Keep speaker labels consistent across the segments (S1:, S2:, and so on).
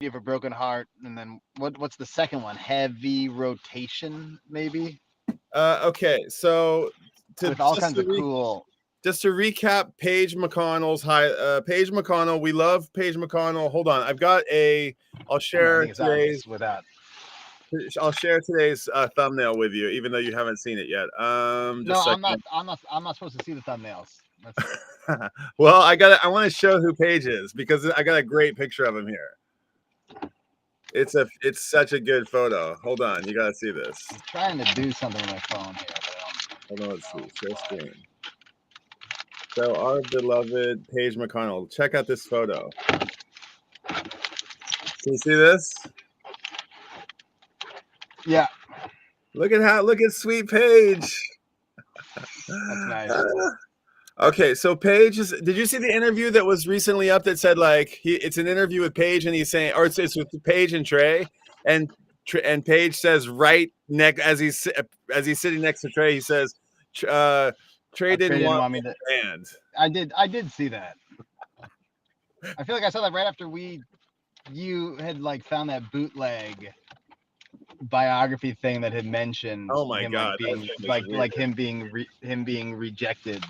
S1: You have a broken heart, and then what's the second one? Heavy rotation, maybe,
S2: Okay, so to
S1: with all kinds of cool.
S2: just to recap, Paige McConnell's Paige McConnell. We love Paige McConnell. Hold on, I've got a. I'll
S1: I
S2: share
S1: think it's obvious
S2: today's.
S1: without.
S2: I'll share today's thumbnail with you, even though you haven't seen it yet.
S1: No,
S2: Just a
S1: I'm not.
S2: second.
S1: I'm not supposed to see the thumbnails. That's
S2: Well, I want to show who Paige is because I got a great picture of him here. It's such a good photo. Hold on, you gotta see this.
S1: I'm trying to do something with my phone here, but
S2: Hold on, let's see. Share screen. So our beloved Paige McConnell. Check out this photo. Can you see this?
S1: yeah,
S2: Look at sweet Paige.
S1: that's nice.
S2: Okay, so Paige is. Did you see the interview that was recently up that said like it's an interview with Paige and he's saying, or it's with Paige and Trey, and Paige says right next as he's sitting next to Trey, he says, Trey didn't want me to band.
S1: I did see that. I feel like I saw that right after you had like found that bootleg biography thing that had mentioned.
S2: Oh my god,
S1: like him being rejected.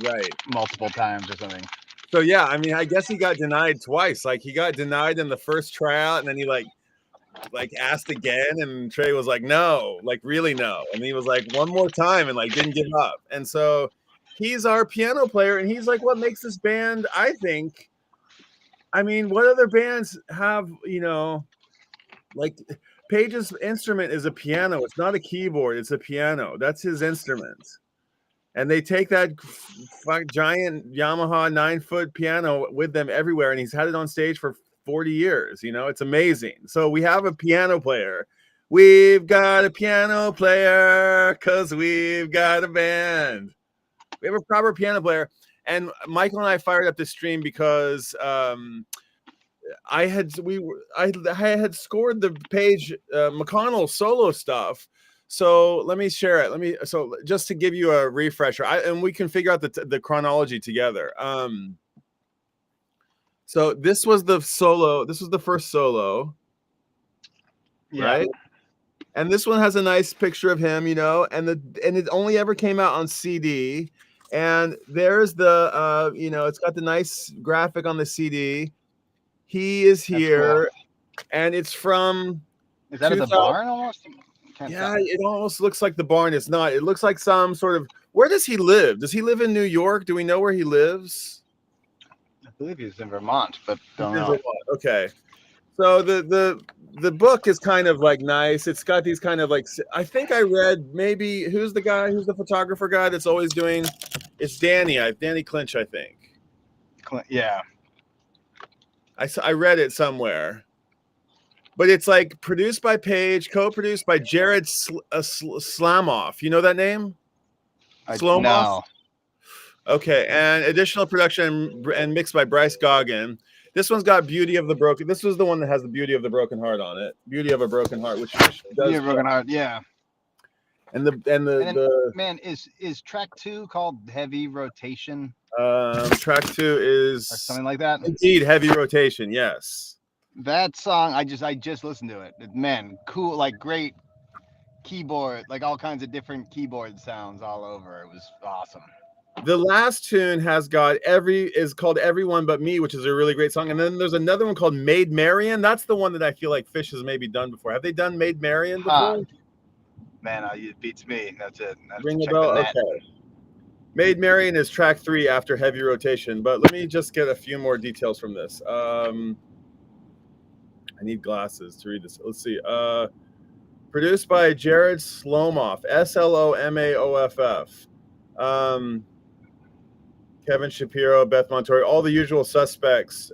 S2: Right.
S1: Multiple times or something.
S2: So yeah, I mean, I guess he got denied twice. Like he got denied in the first tryout, and then he like asked again, and Trey was like, no, like really no. And he was like, one more time, and like didn't give up. And so he's our piano player, and he's like what makes this band, I think. I mean, what other bands have, like Paige's instrument is a piano. It's not a keyboard, it's a piano. That's his instrument. And they take that giant Yamaha 9-foot piano with them everywhere. And he's had it on stage for 40 years. It's amazing. So we have a piano player. We've got a piano player because we've got a band. We have a proper piano player. And Michael and I fired up this stream because I had scored the Paige McConnell solo stuff. So let me share it. So just to give you a refresher, and we can figure out the chronology together. So this was the solo. This was the first solo, right? And this one has a nice picture of him, and it only ever came out on CD. And there's the, it's got the nice graphic on the CD. He is here, cool. And it's from.
S1: Is that at the barn almost?
S2: Yeah, it almost looks like the barn. It's not. It looks like some sort of. Where does he live? Does he live in New York? Do we know where he lives?
S1: I believe he's in Vermont, but don't know.
S2: Okay, so the book is kind of like nice. It's got these kind of like. I think I read maybe who's the photographer guy that's always doing. It's Danny Clinch, I think.
S1: Yeah.
S2: I read it somewhere. But it's like produced by Paige, co-produced by Jared Slamoff. You know that name?
S1: Slomoff? No.
S2: Okay, and additional production and mixed by Bryce Goggin. This one's got Beauty of the Broken. This was the one that has the Beauty of the Broken Heart on it. Beauty of a Broken Heart, which does.
S1: Beauty of a Broken Heart, yeah.
S2: And
S1: man, is track 2 called Heavy Rotation?
S2: Track 2 is
S1: or something like that.
S2: Indeed, Heavy Rotation. Yes.
S1: That song, I just listened to it. Man, cool, like great keyboard, like all kinds of different keyboard sounds all over. It was awesome.
S2: The last tune is called Everyone But Me, which is a really great song. And then there's another one called Maid Marian. That's the one that I feel like Fish has maybe done before. Have they done Maid Marian before?
S1: Man, it beats me. That's it.
S2: Ring a bell? Okay. Maid Marian is track 3 after Heavy Rotation. But let me just get a few more details from this. I need glasses to read this. Let's see. Produced by Jared Slomoff, Slomaoff. Kevin Shapiro, Beth Montori, all the usual suspects.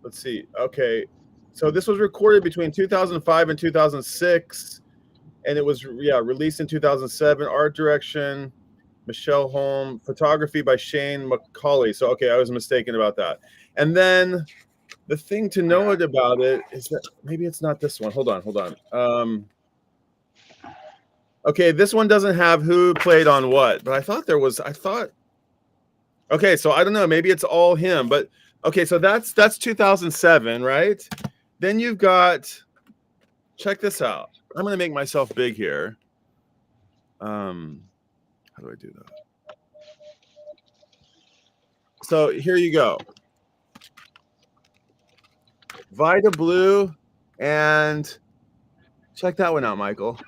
S2: Let's see. Okay. So this was recorded between 2005 and 2006. And it was, released in 2007. Art direction, Michelle Holm. Photography by Shane McCauley. So, okay, I was mistaken about that. And then the thing to note about it is that maybe it's not this one. Hold on. Okay, this one doesn't have who played on what, but I thought. Okay, so I don't know. Maybe it's all him, but Okay, so that's 2007, right? Then you've got, check this out. I'm gonna make myself big here. How do I do that? So here you go. Vita Blue, and check that one out, Michael.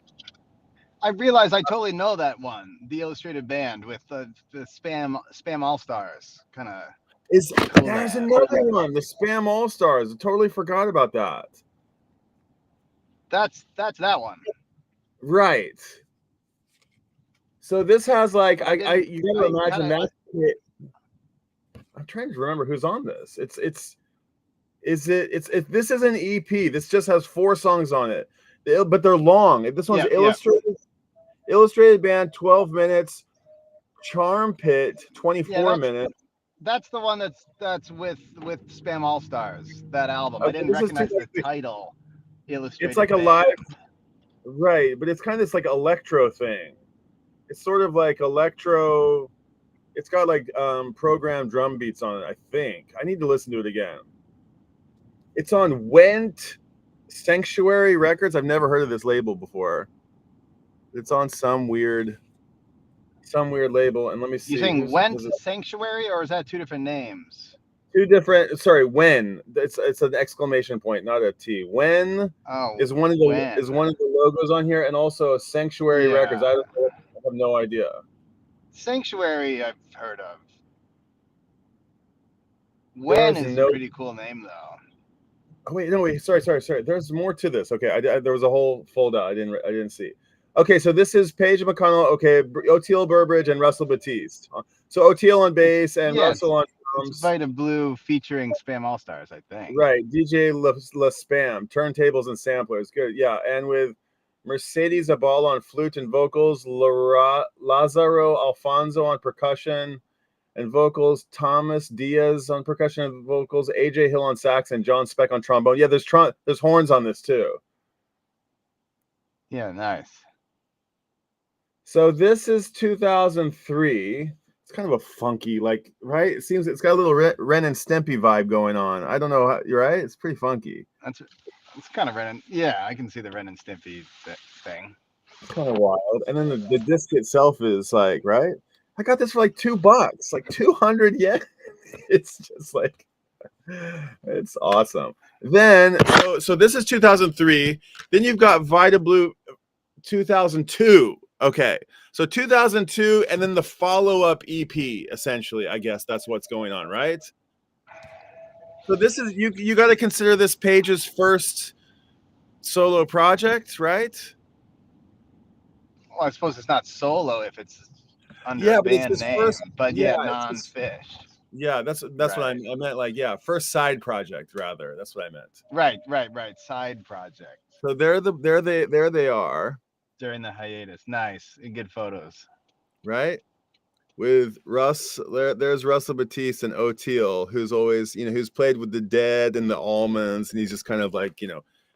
S1: I realize I totally know that one, the Illustrated Band with the Spam All Stars, kind of.
S2: Is
S1: Cool
S2: there's
S1: band.
S2: another one, the Spam All Stars. I totally forgot about that.
S1: That's that one.
S2: Right. So this has like you gotta imagine that. I'm trying to remember who's on this. This is an EP. This just has 4 songs on it, but they're long. This one's illustrated band, 12 minutes. Charm Pit, 24 minutes.
S1: That's the one that's with Spam All Stars. That album.
S2: Okay,
S1: I didn't recognize the title. Illustrated.
S2: It's like a live, right? But it's kind of this like electro thing. It's sort of like electro. It's got like programmed drum beats on it. I think I need to listen to it again. It's on Went Sanctuary Records. I've never heard of this label before. It's on some weird label. And let me see.
S1: You're saying Went Sanctuary, or is that 2 different names?
S2: 2 different. Sorry, When. It's an exclamation point, not a T. When is one of the logos on here, and also Sanctuary Records. I have no idea.
S1: Sanctuary, I've heard of. When is a pretty cool name, though.
S2: Oh wait, no wait. Sorry. There's more to this. Okay, there was a whole fold out. I didn't see. Okay, so this is Page McConnell. Okay, Oteil Burbridge and Russell Batiste. So Oteil on bass and Russell on drums.
S1: Vita Blue featuring Spam All Stars, I think.
S2: Right, DJ La Spam, turntables and samplers. Good, yeah, and with Mercedes Abal on flute and vocals, Lazaro Alfonso on percussion and vocals, Thomas Diaz on percussion and vocals, AJ Hill on sax, and John Speck on trombone. Yeah, there's horns on this too.
S1: Yeah, nice.
S2: So this is 2003. It's kind of a funky, like, right? It seems it's got a little Ren and Stimpy vibe going on. I don't know, you're right? It's pretty funky.
S1: It's kind of Ren. Yeah, I can see the Ren and Stimpy thing.
S2: It's kind of wild. And then the disc itself is like, right? I got this for like $2, like 200 yen. It's just like, it's awesome. Then, so this is 2003. Then you've got Vita Blue 2002. Okay, so 2002, and then the follow-up EP, essentially. I guess that's what's going on, right? So this is, you got to consider this Page's first solo project, right?
S1: Well, I suppose it's not solo if it's under a band name, but non-Fish.
S2: Yeah, that's right. What I meant. Like, first side project, rather. That's what I meant.
S1: Right. Side project.
S2: So there they are.
S1: During the hiatus. Nice. Good photos.
S2: Right? With Russ, there's Russell Batiste and Oteil, who's always, who's played with the Dead and the Almonds, and he's just kind of like,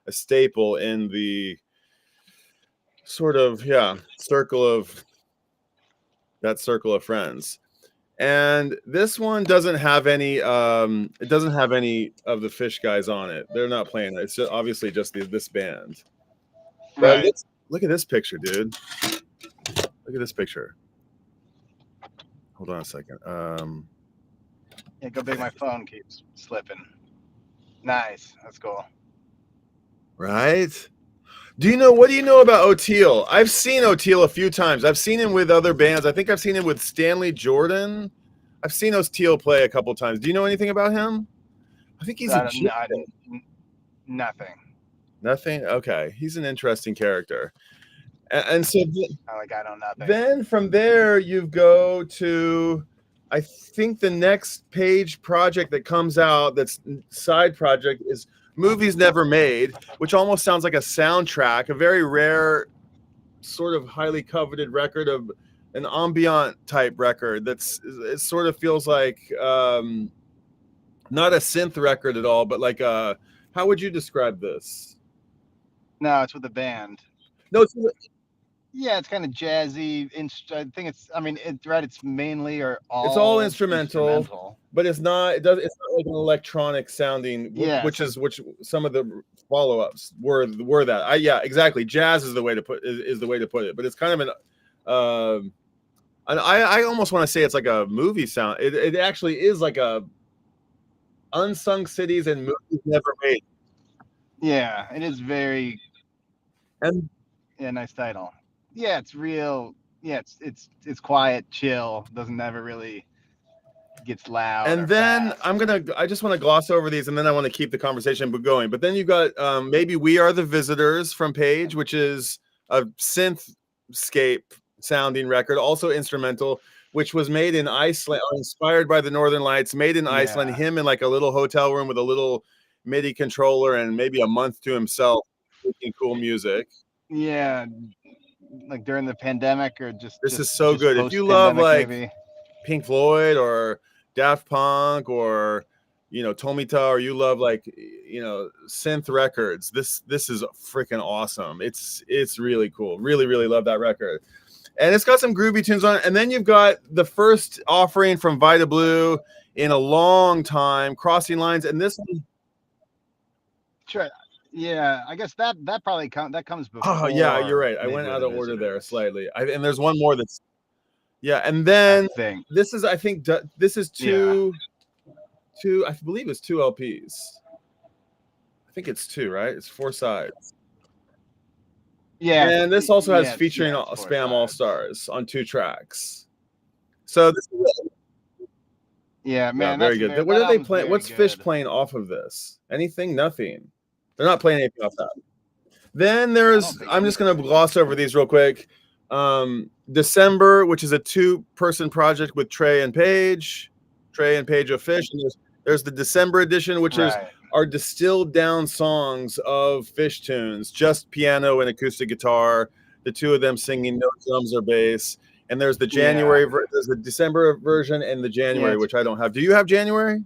S2: a staple in the sort of, circle of friends. And this one doesn't have any it doesn't have any of the Fish guys on it. They're not playing it. It's just, obviously just this band.
S1: Right.
S2: But look at this picture, dude. Look at this picture. Hold on a second.
S1: Yeah, go big. My phone keeps slipping. Nice. That's cool.
S2: Right? What do you know about Oteil? I've seen Oteil a few times. I've seen him with other bands. I think I've seen him with Stanley Jordan. I've seen Oteil play a couple times. Do you know anything about him? I think he's
S1: nothing.
S2: Nothing? Okay. He's an interesting character. And so
S1: I know nothing.
S2: Then from there you go to, I think the next Page project that comes out, that's side project, is Movies Never Made, which almost sounds like a soundtrack, a very rare, sort of highly coveted record of an ambient type record. It sort of feels like not a synth record at all, but like how would you describe this?
S1: No, it's with a band.
S2: No, it's
S1: kind of jazzy. I think it's mainly or all.
S2: It's all instrumental, but it's not. It does. It's not like an electronic sounding,
S1: Yeah,
S2: which
S1: so
S2: which some of the follow-ups were that. Yeah, exactly. Jazz is the way to put is the way to put it, but it's kind of an. I almost want to say it's like a movie sound. It actually is like a unsung cities and movies never made.
S1: yeah, it is very
S2: And
S1: nice title. Yeah, it's real. Yeah, it's quiet, chill. Doesn't ever really gets loud.
S2: and
S1: or
S2: then
S1: fast.
S2: I just want to gloss over these, and then I want to keep the conversation going. But then you got maybe We Are the Visitors from Page, which is a synthscape sounding record, also instrumental, which was made in Iceland, inspired by the Northern Lights, made in Iceland.
S1: Yeah.
S2: Him in like a little hotel room with a little MIDI controller and maybe a month to himself, making cool music.
S1: Yeah, like during the pandemic or
S2: This is so
S1: just
S2: good. If you love like
S1: maybe.
S2: Pink Floyd or Daft Punk or Tomita, or you love like synth records, this is freaking awesome. It's really cool. Really love that record. And it's got some groovy tunes on it. And then you've got the first offering from Vita Blue in a long time, Crossing Lines, and this one.
S1: Sure. Yeah, I guess that probably comes before.
S2: Oh yeah, you're right. I went out of order there slightly. And there's one more that's and then this is, I think this is two, I believe it's 2 LPs. I think it's 2, right? It's 4 sides.
S1: Yeah.
S2: And this also has featuring Spam All Stars on 2 tracks. So this is
S1: man,
S2: very good. What are they playing? What's Fish playing off of this? Anything? Nothing. They're not playing anything off that. Then I'm just going to gloss over these real quick. December, which is a 2-person project with Trey and Paige of Fish. And there's the December edition, which are distilled down songs of Fish tunes, just piano and acoustic guitar, the 2 of them singing, no drums or bass. And there's the January, there's the December version and the January, which I don't have. Do you have January?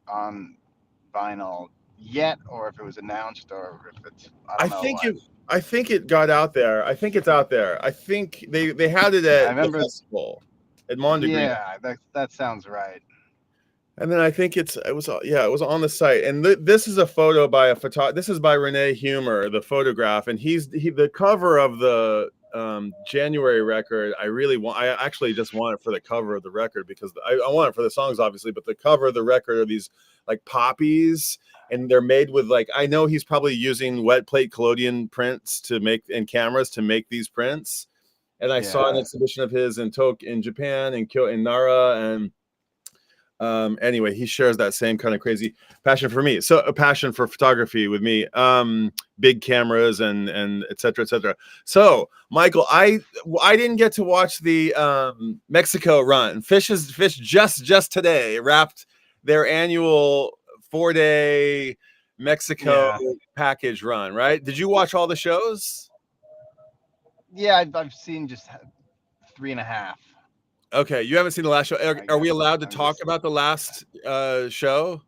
S1: On vinyl yet, or if it was announced, or if it's
S2: I think it got out there. I think it's out there. I think they had it at the festival at Mondegreen.
S1: Yeah, that sounds right.
S2: And then I think it was on the site. And this is a photo by this is by Renee Humer, the photograph, and the cover of the January record. I actually just want it for the cover of the record, because I want it for the songs, obviously, but the cover of the record are these like poppies, and they're made with like, I know he's probably using wet plate collodion prints and cameras to make these prints. And I saw an exhibition of his in Japan, in Nara, and anyway, he shares that same kind of crazy passion for me. So a passion for photography with me, big cameras and et cetera, et cetera. So Michael, I didn't get to watch the Mexico run. Fish just today wrapped their annual 4-day Mexico package run, right? Did you watch all the shows?
S1: Yeah, I've seen just 3.5.
S2: Okay, you haven't seen the last show. Are we allowed to talk about the last show?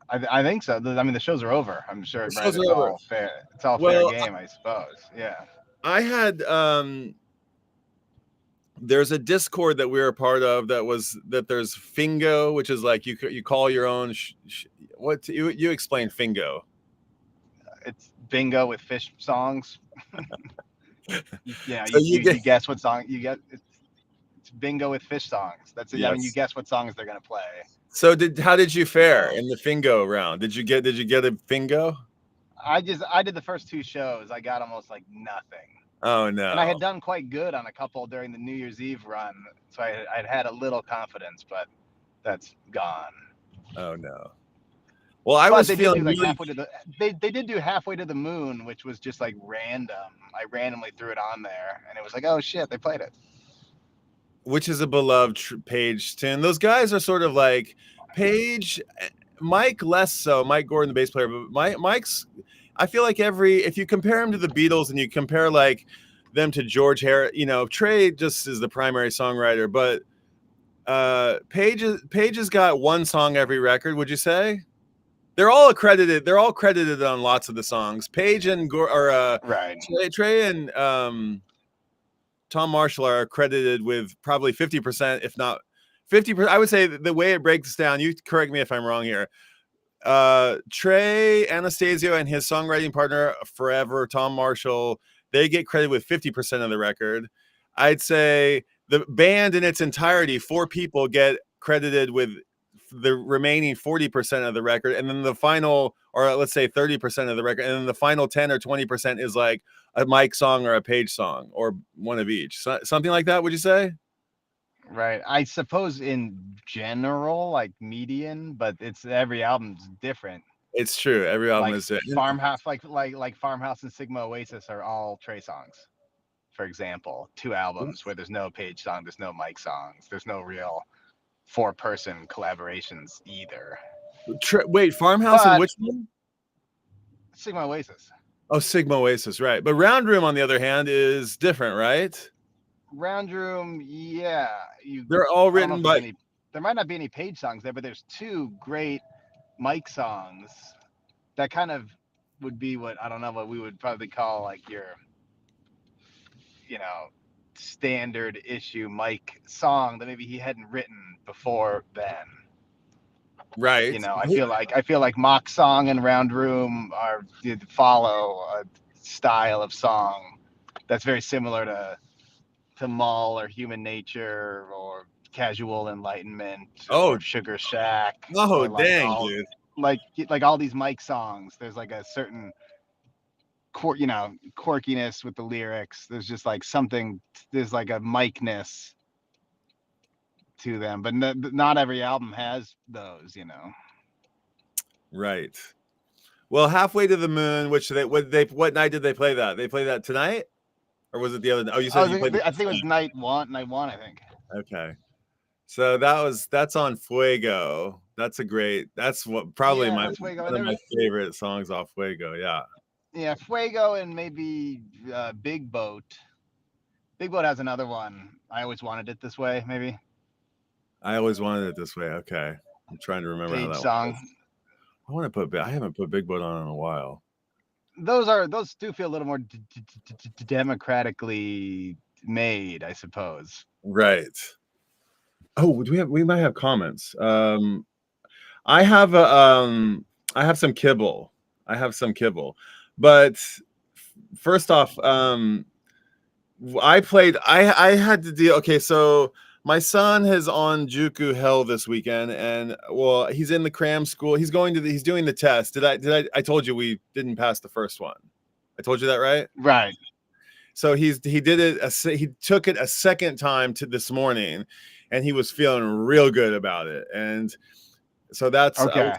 S1: I think so. I mean, the shows are over. I'm sure.
S2: The shows are over.
S1: All fair. It's all fair game, I suppose. Yeah.
S2: I had there's a Discord that we're a part of that there's Fingo, which is like you call your own. What you explain Fingo?
S1: It's bingo with Fish songs. So you guess what song you get. It's bingo with Fish songs. That's it. Yes. I mean, you guess what songs they're gonna play.
S2: So how did you fare in the Fingo round? Did you get a Fingo?
S1: I did the first 2 shows. I got almost like nothing.
S2: Oh no!
S1: And I had done quite good on a couple during the New Year's Eve run, so I'd had a little confidence, but that's gone.
S2: Oh no! Well, I was feeling
S1: they did do Halfway to the Moon, which was just like random. I randomly threw it on there, and it was like, oh shit, they played it.
S2: Which is a beloved Page tune. Those guys are sort of like Page, Mike less so. Mike Gordon, the bass player, but Mike's. I feel like if you compare him to the Beatles and you compare like them to George Harrison, Trey just is the primary songwriter, but Page has got one song every record. Would you say? They're all credited on lots of the songs. Page and
S1: right.
S2: Trey and Tom Marshall are credited with probably 50%, if not 50%. I would say the way it breaks down, you correct me if I'm wrong here. Trey Anastasio and his songwriting partner forever, Tom Marshall, they get credited with 50% of the record. I'd say the band in its entirety, 4 people, get credited with the remaining 40% of the record, and then the final, or let's say 30% of the record, and then the final 10 or 20% is like a Mike song or a Page song, or one of each. Something like that, would you say?
S1: Right. I suppose in general, like median, but it's every album's different.
S2: It's true. Every album
S1: Like
S2: is different.
S1: Farmhouse, like Farmhouse and Sigma Oasis are all Trey songs, for example. 2 albums where there's no Page song, there's no Mike songs, there's no real 4-person collaborations either.
S2: Wait, Farmhouse and
S1: But
S2: which one?
S1: Sigma Oasis.
S2: Oh, Sigma Oasis, right. But Round Room, on the other hand, is different, right?
S1: Round Room, yeah.
S2: They're all written by.
S1: There might not be any Page songs there, but there's 2 great Mike songs that kind of would be what, I don't know, what we would probably call like your, standard issue Mike song that maybe he hadn't written before then.
S2: Right.
S1: I feel like Mock Song and Round Room did follow a style of song that's very similar to Mull or Human Nature or Casual Enlightenment or Sugar Shack.
S2: Oh, dang, dude.
S1: Like all these Mike songs, there's like a certain quirkiness with the lyrics. There's just like something, there's like a Mike-ness to them, but not every album has those,
S2: Right. Well, Halfway to the Moon, which what night did they play that? They played that tonight, or was it the other night? Oh, you said you played.
S1: I think it was night one, I think.
S2: Okay. So that's on Fuego. That's probably one of my favorite songs off Fuego. Yeah.
S1: Yeah, Fuego and maybe Big Boat. Big Boat has another one. I Always Wanted It This Way, maybe.
S2: I Always Wanted It This Way. Okay. I'm trying to remember how that
S1: song.
S2: I haven't put Big Boat on in a while.
S1: Those do feel a little more democratically made, I suppose.
S2: Right. Oh, we might have comments. I have some kibble. But first off, I had to deal. Okay, so my son is on Juku hell this weekend, and well, he's in the cram school. He's doing the test. I told you we didn't pass the first one. I told you that, right?
S1: Right.
S2: So he took it a second time this morning, and he was feeling real good about it. And so that's
S1: okay.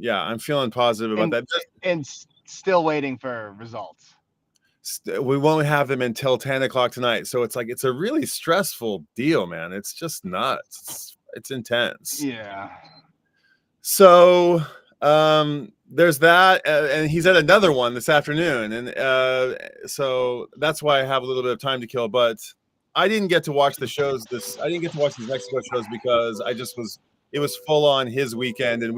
S2: I'm feeling positive about that.
S1: And still waiting for results.
S2: We won't have them until 10 o'clock tonight. So it's a really stressful deal, man. It's just nuts. It's intense.
S1: Yeah.
S2: So there's that. And he's at another one this afternoon. And so that's why I have a little bit of time to kill. But I didn't get to watch the shows. I didn't get to watch these Mexico shows because it was full on his weekend. And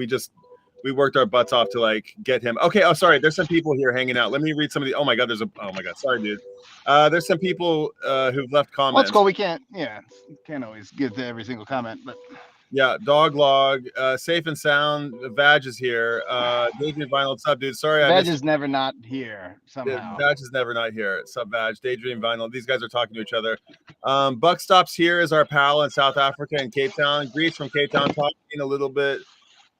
S2: we worked our butts off to get him. Okay. Oh, sorry. There's some people here hanging out. Let me read some of the. Oh my God. Sorry, dude. There's some people who've left comments.
S1: Let's go. We can't always get to every single comment, but
S2: yeah. Dog log, safe and sound. Vag is here. Daydream Vinyl. What's up, dude? Sorry.
S1: Vag is never not here somehow.
S2: Vag is never not here. Sub Vag, Daydream Vinyl. These guys are talking to each other. Buck Stops here is our pal in South Africa and Cape Town. Greece from Cape Town, talking a little bit.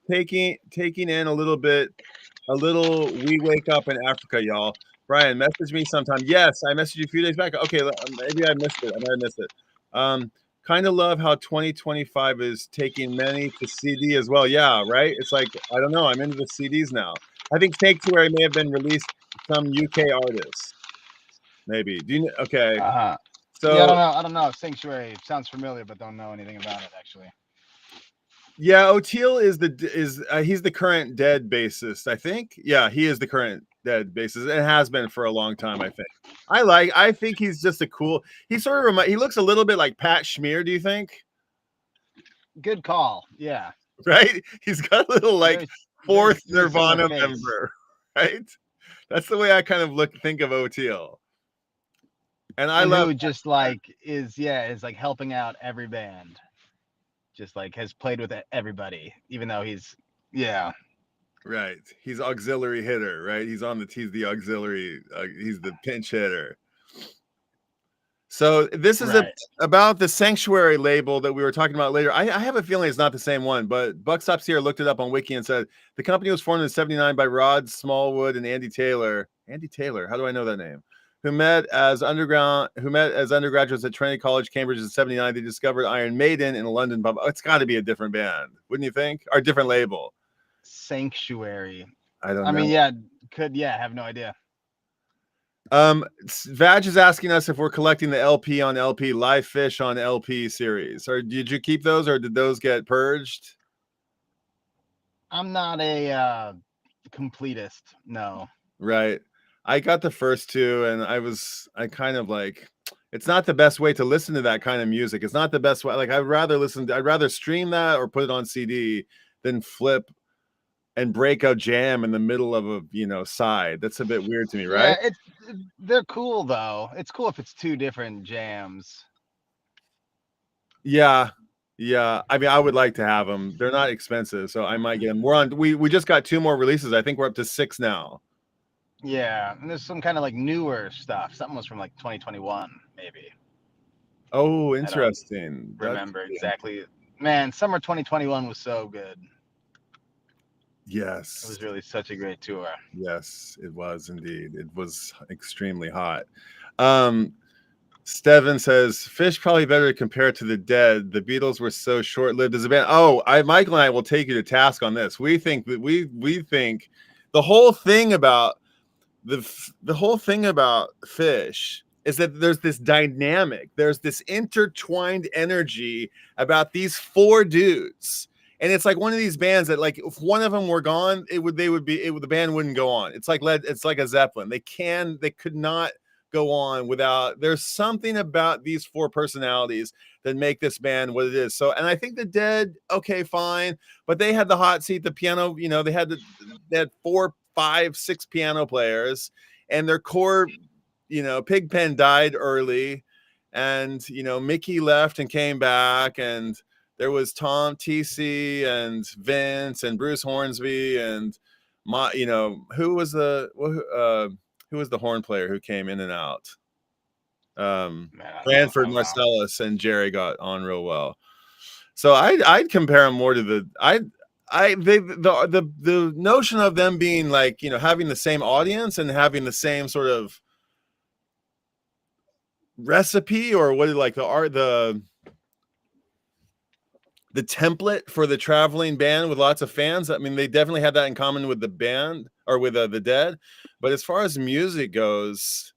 S2: Taking in a little We Wake Up in Africa, y'all. Brian, message me sometime. Yes, I messaged you a few days back. Okay, maybe I missed it. I might have missed it. Kind of love how 2025 is taking many to CD as well. Yeah, right? It's I don't know. I'm into the CDs now. I think Sanctuary may have been released some UK artists. Maybe. Do you okay.
S1: So yeah, I don't know. Sanctuary sounds familiar, but don't know anything about it actually.
S2: Yeah, Oteil he's the current Dead bassist, I think. Yeah, he is the current Dead bassist. It has been for a long time, I think. I think he's just he sort of he looks a little bit like Pat Schmier, do you think?
S1: Good call. Yeah.
S2: Right? He's got a little fourth Nirvana member, right? That's the way I kind of think of Oteil. And I
S1: and
S2: love
S1: who just like is like helping out every band. Just like has played with everybody, even though he's
S2: right. He's auxiliary hitter, right? He's the auxiliary. He's the pinch hitter. So this is
S1: right.
S2: about the Sanctuary label that we were talking about later. I have a feeling it's not the same one, but Buck Stops Here looked it up on Wiki and said the company was formed in '79 by Rod Smallwood and Andy Taylor. Andy Taylor, how do I know that name? Who met as undergraduates at Trinity College, Cambridge in '79. They discovered Iron Maiden in a London pub. Oh, it's got to be a different band, wouldn't you think? Or a different label?
S1: Sanctuary.
S2: I don't know.
S1: I mean, have no idea.
S2: Vag is asking us if we're collecting the LP on LP Live Fish on LP series, or did you keep those, or did those get purged?
S1: I'm not a completist. No.
S2: Right. I got the first two, and I kind of like, it's not the best way to listen to that kind of music. It's not the best way. Like I'd rather stream that or put it on CD than flip and break a jam in the middle of a side. That's a bit weird to me, right?
S1: Yeah, they're cool though. It's cool if it's two different jams.
S2: Yeah. I mean, I would like to have them. They're not expensive, so I might get them. We just got 2 more releases. I think we're up to 6 now.
S1: Yeah, and there's some kind of like newer stuff. Something was from like 2021, maybe.
S2: Oh, interesting.
S1: Remember exactly. Man, summer 2021 was so good.
S2: Yes.
S1: It was really such a great tour.
S2: Yes, it was indeed. It was extremely hot. Steven says Fish probably better compared to the Dead. The Beatles were so short-lived as a band. Oh, Michael and I will take you to task on this. We think that we think the whole thing about the whole thing about Fish is that there's this dynamic, there's this intertwined energy about these 4 dudes. And it's like one of these bands that, like, if one of them were gone, the band wouldn't go on. It's like a Zeppelin. They could not go on without. There's something about these 4 personalities that make this band what it is. So, and I think the Dead, okay, fine, but they had the hot seat, the piano. They had 4, 5, 6 piano players, and their core, Pigpen died early, and Mickey left and came back, and there was Tom TC and Vince and Bruce Hornsby and who was the horn player who came in and out? Branford Marcellus and Jerry got on real well. So I'd compare them more to the notion of them being like, having the same audience and having the same sort of recipe, or what, like the template for the traveling band with lots of fans. I mean, they definitely had that in common with the band, or with the Dead. But as far as music goes,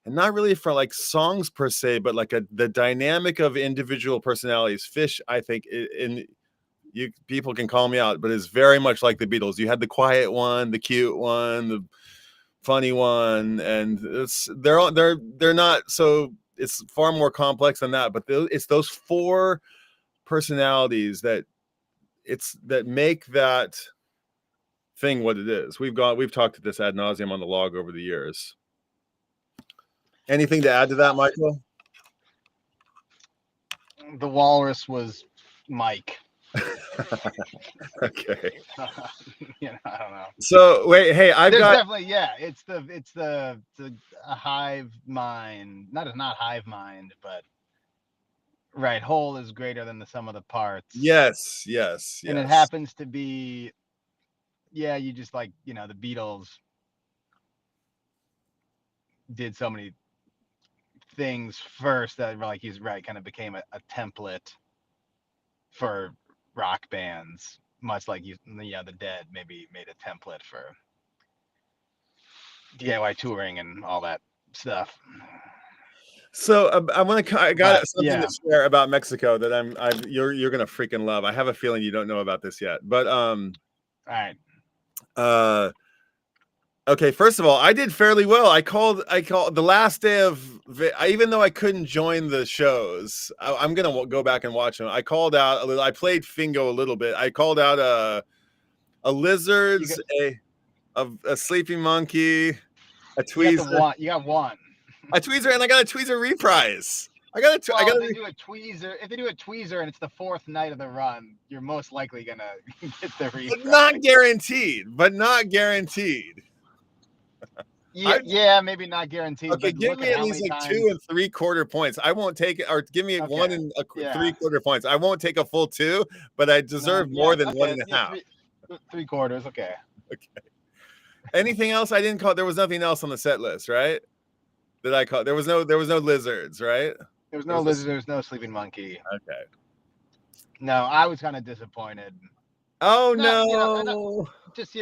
S2: and not really for like songs per se, but like the dynamic of individual personalities, Fish, I think, people can call me out, but it's very much like the Beatles. You had the quiet one, the cute one, the funny one, and they're not, so it's far more complex than that. But it's those 4 personalities that make that thing what it is. We've talked to this ad nauseum on the log over the years. Anything to add to that, Michael?
S1: The Walrus was Mike.
S2: Okay.
S1: I don't know.
S2: So wait, hey,
S1: definitely, it's the hive mind, not hive mind, but right, whole is greater than the sum of the parts.
S2: Yes.
S1: And it happens to be, you just like, the Beatles did so many things first that, like, he's right, kind of became a template for rock bands, much like the Dead maybe made a template for DIY touring and all that stuff.
S2: So I got something to share about Mexico that you're gonna freaking love. I have a feeling you don't know about this yet, but
S1: all right.
S2: Okay, first of all, I did fairly well. I called the last day of, even though I couldn't join the shows, I'm gonna go back and watch them. I called out a little. I played Fingo a little bit. I called out a lizards, a sleeping monkey, a tweezer.
S1: You got one.
S2: a tweezer, and I got a tweezer reprise. I got a.
S1: Well,
S2: I got.
S1: if they do a tweezer, and it's the fourth night of the run, you're most likely gonna get the reprise.
S2: But not guaranteed. But not guaranteed.
S1: Yeah, maybe not guaranteed.
S2: Okay,
S1: but
S2: give me at least like 2 3/4 points. I won't take it, or give me 1 3/4 points. I won't take a full 2, but I deserve more than 1.5.
S1: 3/4. Okay.
S2: Okay. Anything else I didn't call? There was nothing else on the set list, right? That I caught. There was no lizards, right?
S1: There was no lizard. There was no sleeping monkey.
S2: Okay.
S1: No, I was kind of disappointed.
S2: Oh no!
S1: Just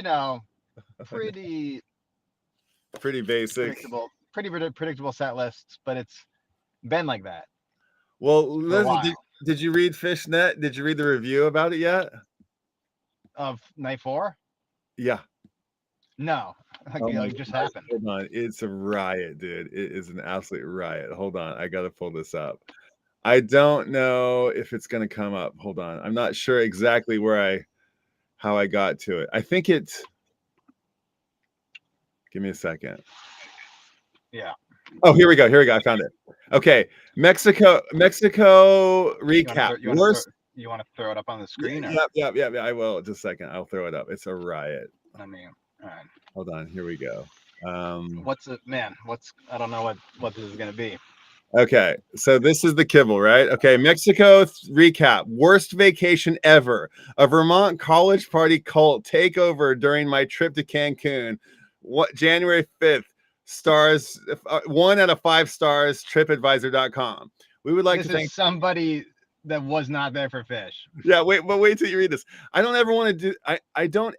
S1: pretty
S2: basic,
S1: predictable set lists, but it's been like that.
S2: Well, listen, did you read Fishnet? Did you read the review about it yet?
S1: Of night 4?
S2: Yeah.
S1: No, it just happened.
S2: Hold on, it's a riot, dude. It is an absolute riot. Hold on, I gotta pull this up. I don't know if it's gonna come up. Hold on, I'm not sure exactly how I got to it. I think it's. Give me a second.
S1: Yeah.
S2: Oh, here we go. I found it. Okay, Mexico recap.
S1: You want to throw it up on the screen?
S2: Yeah. I will. Just a second. I'll throw it up. It's a riot.
S1: I mean. All right.
S2: Hold on. Here we go.
S1: I don't know what this is going to be.
S2: Okay. So this is the kibble, right? Okay. Mexico recap. Worst vacation ever. A Vermont college party cult takeover during my trip to Cancun. January 5th. Stars. 1 out of 5 stars. TripAdvisor.com. We would like to thank
S1: somebody that was not there for Fish.
S2: Yeah, wait till you read this. I don't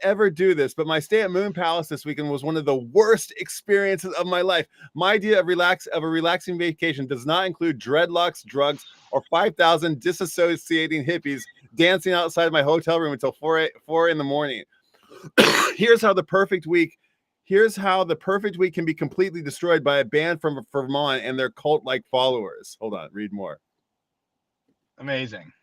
S2: ever do this, but my stay at Moon Palace this weekend was one of the worst experiences of my life. My idea of a relaxing vacation does not include dreadlocks, drugs, or 5,000 disassociating hippies dancing outside my hotel room until 4 in the morning. Here's how the perfect week can be completely destroyed by a band from Vermont and their cult-like followers. Hold on, read more.
S1: Amazing.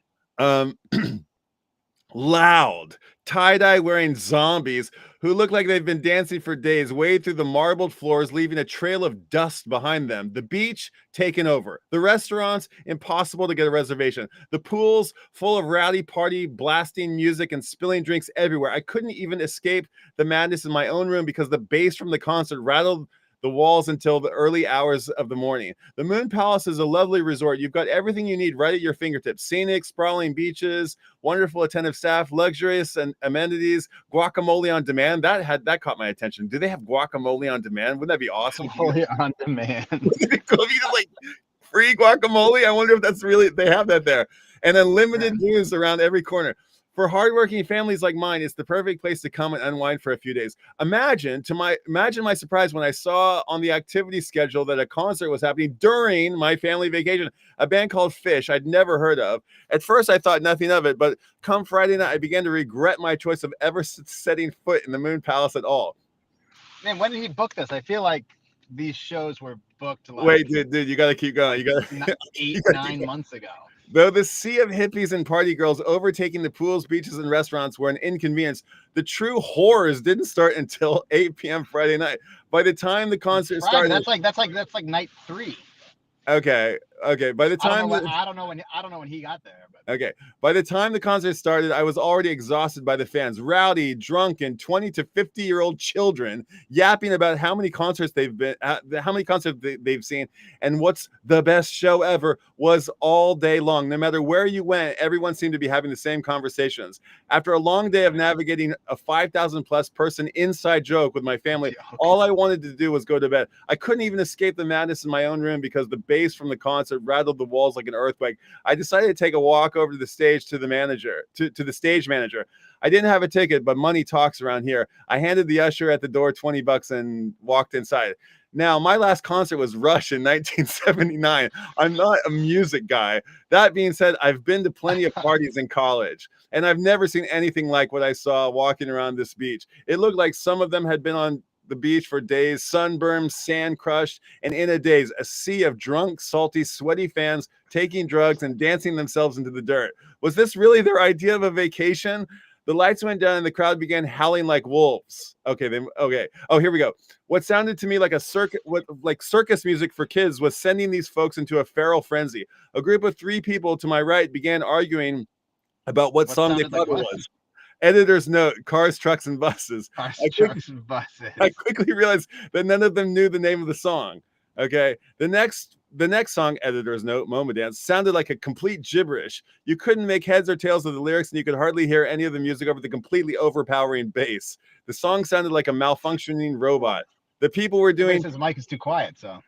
S2: Loud, tie-dye wearing zombies who look like they've been dancing for days wade through the marbled floors, leaving a trail of dust behind them. The beach taken over. The restaurants impossible to get a reservation. The pools full of rowdy party blasting music and spilling drinks everywhere. I couldn't even escape the madness in my own room because the bass from the concert rattled the walls until the early hours of the morning. The Moon Palace is a lovely resort. You've got everything you need right at your fingertips. Scenic, sprawling beaches, wonderful attentive staff, luxurious and amenities, guacamole on demand. That caught my attention. Do they have guacamole on demand? Wouldn't that be awesome?
S1: Guacamole on demand.
S2: Like free guacamole. I wonder if that's really, they have that there. And unlimited views around every corner. For hardworking families like mine, it's the perfect place to come and unwind for a few days. Imagine my surprise when I saw on the activity schedule that a concert was happening during my family vacation. A band called Fish I'd never heard of. At first, I thought nothing of it, but come Friday night, I began to regret my choice of ever setting foot in the Moon Palace at all.
S1: Man, when did he book this? I feel like these shows were booked.
S2: Wait, dude, you got to keep going. You got
S1: 9 months ago.
S2: Though the sea of hippies and party girls overtaking the pools, beaches, and restaurants were an inconvenience, the true horrors didn't start until 8 p.m. Friday night. By the time the concert started,
S1: that's like night 3.
S2: Okay. By the time
S1: I don't know when he got there. But.
S2: Okay. By the time the concert started, I was already exhausted by the fans. Rowdy, drunken, 20 to 50-year-old children yapping about how many concerts they've seen, and what's the best show ever was all day long. No matter where you went, everyone seemed to be having the same conversations. After a long day of navigating a 5,000+ person inside joke with my family, all I wanted to do was go to bed. I couldn't even escape the madness in my own room because the bass from the concert rattled the walls like an earthquake. I decided to take a walk over to the stage to the stage manager. I didn't have a ticket, but money talks around here. I handed the usher at the door $20 and walked inside. Now, my last concert was Rush in 1979. I'm not a music guy. That being said, I've been to plenty of parties in college, and I've never seen anything like what I saw walking around this beach. It looked like some of them had been on the beach for days, sunburned, sand crushed, and in a daze, a sea of drunk, salty, sweaty fans taking drugs and dancing themselves into the dirt. Was this really their idea of a vacation? The lights went down and the crowd began howling like wolves. Okay, then okay. Oh, here we go. What sounded to me like circus music for kids was sending these folks into a feral frenzy. A group of 3 people to my right began arguing about what song they
S1: sounded
S2: thought
S1: like
S2: it
S1: what?
S2: was. Editor's note: cars, trucks, and buses.
S1: Cars,
S2: I
S1: trucks, and buses.
S2: I quickly realized that none of them knew the name of the song. Okay. The next song, editor's note, Momo Dance, sounded like a complete gibberish. You couldn't make heads or tails of the lyrics, and you could hardly hear any of the music over the completely overpowering bass. The song sounded like a malfunctioning robot. The people were doing
S1: his mic is too quiet, so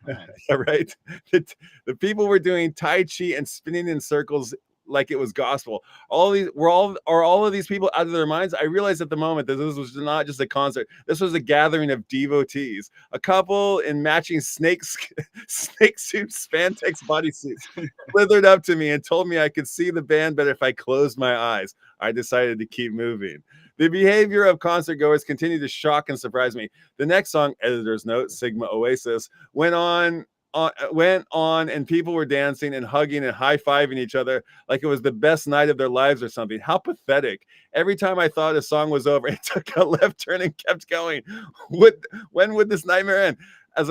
S2: right. The people were doing Tai Chi and spinning in circles like it was gospel. All of these people out of their minds? I realized at the moment that this was not just a concert. This was a gathering of devotees. A couple in matching snake suit spandex bodysuits slithered up to me and told me I could see the band better if I closed my eyes. I decided to keep moving. The behavior of concert goers continued to shock and surprise me. The next song, editor's note, Sigma Oasis, went on, and people were dancing and hugging and high-fiving each other like it was the best night of their lives or something. How pathetic. Every time I thought a song was over, it took a left turn and kept going. When would this nightmare end? As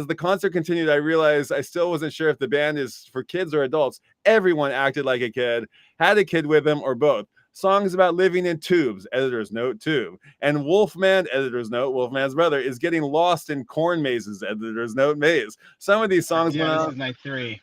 S2: the concert continued, I realized I still wasn't sure if the band is for kids or adults. Everyone acted like a kid, had a kid with them, or both. Songs about living in tubes, editor's note, tube. And Wolfman, editor's note, Wolfman's brother, is getting lost in corn mazes, editor's note, maze. Some of these songs went on.
S1: This is night 3.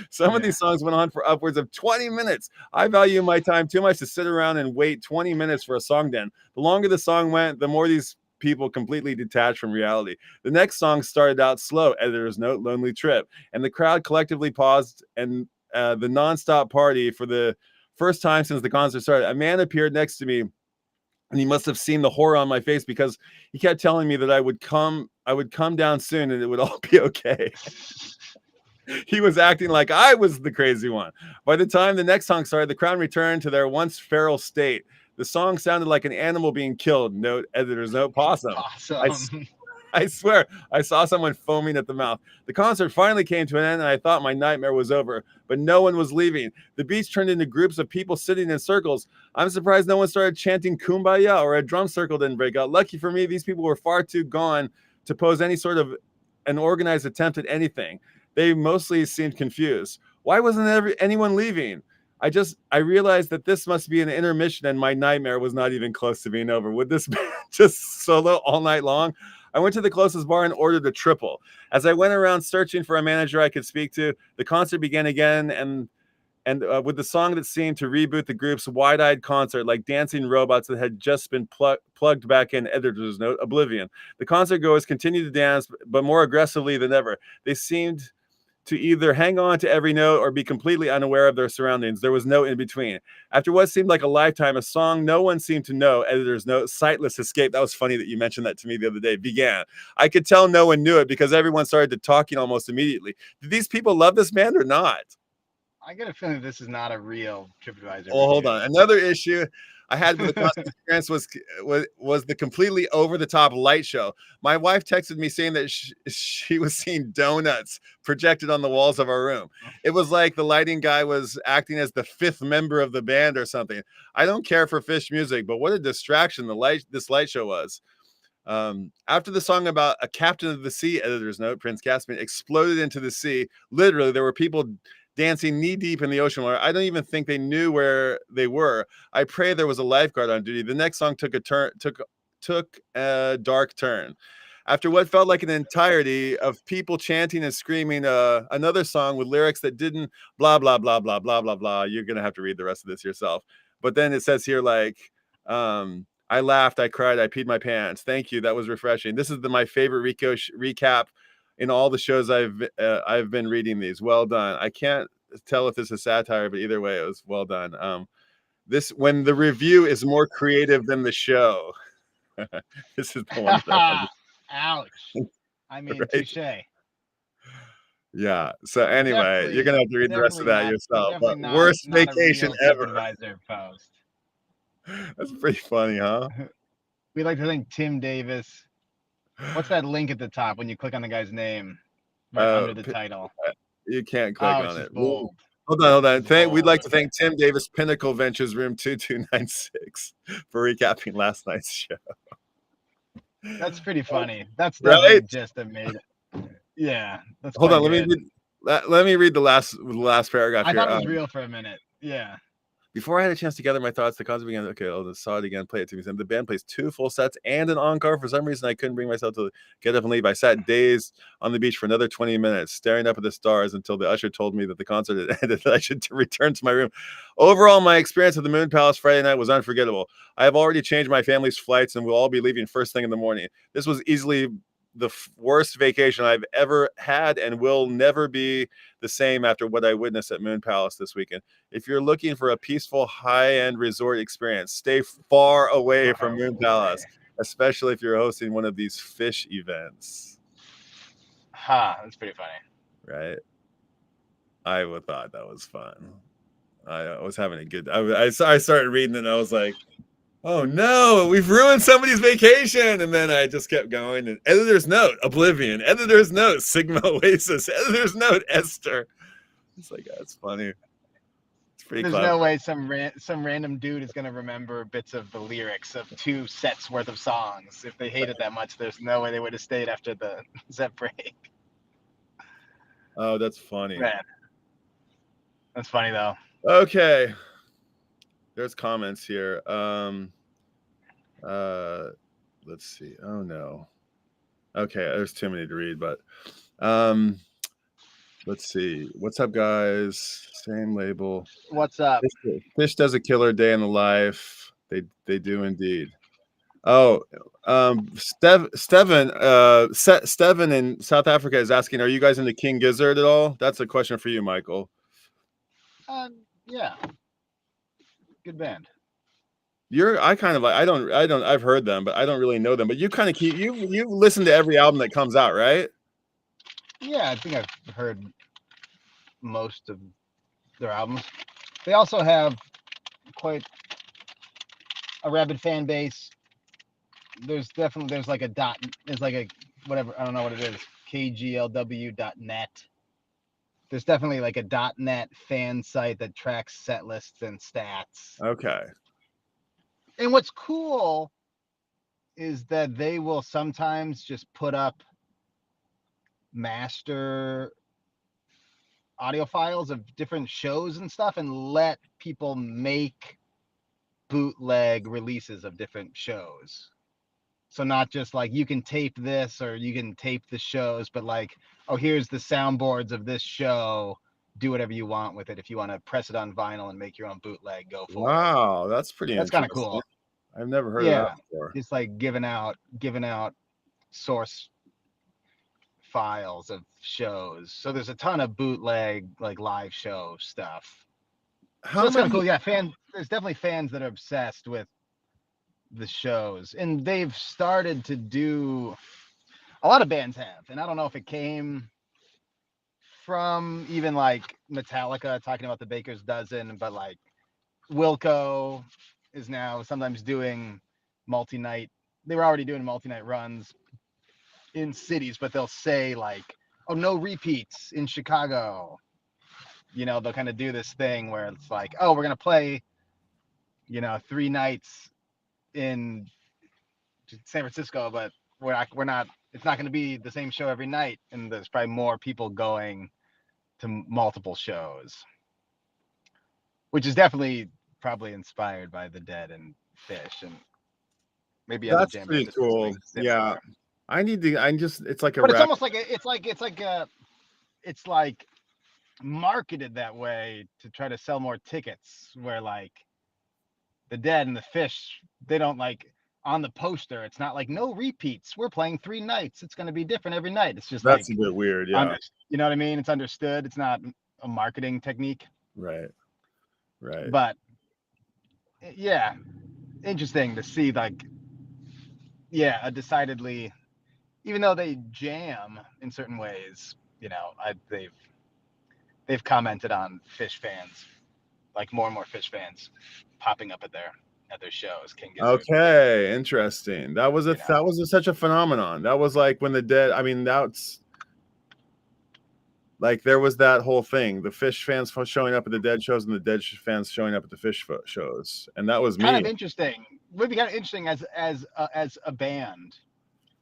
S2: Some of these songs went on for upwards of 20 minutes. I value my time too much to sit around and wait 20 minutes for a song to end. The longer the song went, the more these people completely detached from reality. The next song started out slow, editor's note, Lonely Trip, and the crowd collectively paused, and the nonstop party for the first time since the concert started. A man appeared next to me, and he must have seen the horror on my face because he kept telling me that I would come down soon and it would all be okay. He was acting like I was the crazy one. By the time the next song started, the crowd returned to their once feral state. The song sounded like an animal being killed. Note, editor's note, possum. I swear, I saw someone foaming at the mouth. The concert finally came to an end, and I thought my nightmare was over, but no one was leaving. The beach turned into groups of people sitting in circles. I'm surprised no one started chanting Kumbaya or a drum circle didn't break out. Lucky for me, these people were far too gone to pose any sort of an organized attempt at anything. They mostly seemed confused. Why wasn't anyone leaving? I realized that this must be an intermission, and my nightmare was not even close to being over. Would this be just solo all night long? I went to the closest bar and ordered a triple. As I went around searching for a manager I could speak to, the concert began again, and with the song that seemed to reboot the group's wide-eyed concert like dancing robots that had just been plugged back in, editor's note, Oblivion. The concert goers continued to dance, but more aggressively than ever. They seemed to either hang on to every note or be completely unaware of their surroundings. There was no in between. After what seemed like a lifetime, a song no one seemed to know, editor's note, Sightless Escape, that was funny that you mentioned that to me the other day, began. I could tell no one knew it because everyone started to talking almost immediately. Did these people love this band or not?
S1: I get a feeling this is not a real TripAdvisor.
S2: Oh, hold on. Another issue I had with the concert experience was the completely over-the-top light show. My wife texted me saying that she was seeing donuts projected on the walls of our room. It was like the lighting guy was acting as the 5th member of the band or something. I don't care for Phish music, but what a distraction this light show was. After the song about a captain of the sea, editor's note, Prince Caspian, exploded into the sea, literally there were people dancing knee deep in the ocean water. I don't even think they knew where they were. I pray there was a lifeguard on duty. The next song took a dark turn. After what felt like an entirety of people chanting and screaming another song with lyrics that didn't blah, blah, blah, blah, blah, blah, blah. You're going to have to read the rest of this yourself. But then it says here like, I laughed, I cried, I peed my pants. Thank you. That was refreshing. This is my favorite recap in all the shows I've been reading these. Well done. I can't tell if this is satire, but either way, it was well done. When the review is more creative than the show. This is the one.
S1: Ouch. I mean, right? Touche.
S2: Yeah. So anyway, you're gonna have to read the rest of that yourself. But worst vacation ever.
S1: Post.
S2: That's pretty funny, huh?
S1: We like to thank Tim Davis. What's that link at the top when you click on the guy's name right under the title?
S2: You can't click on it.
S1: Bold.
S2: Hold on. We'd like to thank Tim Davis, Pinnacle Ventures, room 2296, for recapping last night's show.
S1: That's pretty funny. That's
S2: Right?
S1: definitely just a made. Yeah. That's
S2: Hold on.
S1: good.
S2: Let me read the last paragraph
S1: I
S2: here.
S1: thought it was real for a minute. Yeah.
S2: Before I had a chance to gather my thoughts, the concert began. Okay, I'll just saw it again, play it to me. The band plays 2 full sets and an encore. For some reason, I couldn't bring myself to get up and leave. I sat dazed on the beach for another 20 minutes, staring up at the stars until the usher told me that the concert had ended, that I should return to my room. Overall, my experience at the Moon Palace Friday night was unforgettable. I have already changed my family's flights and will all be leaving first thing in the morning. This was easily the worst vacation I've ever had and will never be the same after what I witnessed at Moon Palace this weekend. If you're looking for a peaceful, high-end resort experience, stay far away from Moon Palace, especially if you're hosting one of these Phish events.
S1: That's pretty funny.
S2: Right? I thought that was fun. I was having a good... I started reading it and I was like, oh no, we've ruined somebody's vacation. And then I just kept going. And editor's note, Oblivion. Editor's note, Sigma Oasis. Editor's note, Esther. It's like, that's funny. It's pretty
S1: There's
S2: clever.
S1: no way some random dude is going to remember bits of the lyrics of 2 sets worth of songs. If they hate it that much, there's no way they would have stayed after the set break.
S2: Oh, that's funny.
S1: Man. That's funny, though.
S2: Okay. There's comments here. Let's see. Oh no. Okay, there's too many to read, but let's see. What's up, guys? Same label.
S1: What's up?
S2: Phish does a killer day in the life. They do indeed. Oh, Steven in South Africa is asking, are you guys into King Gizzard at all? That's a question for you, Michael.
S1: Yeah. Good band.
S2: I've heard them, but I don't really know them. But you kind of you listen to every album that comes out, right?
S1: Yeah, I think I've heard most of their albums. They also have quite a rabid fan base. There's like a whatever, I don't know what it is, kglw.net. There's definitely like a .net fan site that tracks set lists and stats.
S2: Okay.
S1: And what's cool is that they will sometimes just put up master audio files of different shows and stuff and let people make bootleg releases of different shows. So not just like you can tape this or you can tape the shows, but like, oh, here's the soundboards of this show. Do whatever you want with it. If you want to press it on vinyl and make your own bootleg, go for it.
S2: Wow, that's pretty.
S1: That's kind of cool.
S2: I've never heard of that before.
S1: It's like giving out source files of shows. So there's a ton of bootleg like live show stuff. So that's kind of cool. Yeah, there's definitely fans that are obsessed with the shows, and they've started to do, a lot of bands have, and I don't know if it came from even like Metallica talking about the Baker's Dozen, but like Wilco is now sometimes doing multi-night. They were already doing multi-night runs in cities, but they'll say like, oh, no repeats in Chicago. You know, they'll kind of do this thing where it's like, oh, we're going to play, 3 nights in San Francisco, but we're not, it's not going to be the same show every night. And there's probably more people going to multiple shows, which is definitely probably inspired by the Dead and Phish and maybe other jam bands.
S2: That's pretty cool. Yeah. It's like
S1: but it's almost like it's like marketed that way to try to sell more tickets, where like the Dead and the Phish, they don't like on the poster, it's not like no repeats, we're playing 3 nights, it's going to be different every night. It's just
S2: that's
S1: like
S2: a bit weird. Yeah.
S1: You know what I mean? It's understood. It's not a marketing technique.
S2: Right.
S1: But yeah, interesting to see like, yeah, a decidedly, even though they jam in certain ways, they've commented on Phish fans, like more and more Phish fans popping up at their shows. King Gizzard.
S2: Okay, interesting. That was such a phenomenon. That was like when the Dead. I mean, Like there was that whole thing, the Fish fans showing up at the Dead shows and the Dead fans showing up at the Fish shows, and that was
S1: Kind
S2: me.
S1: of interesting. Would be kind of interesting as a band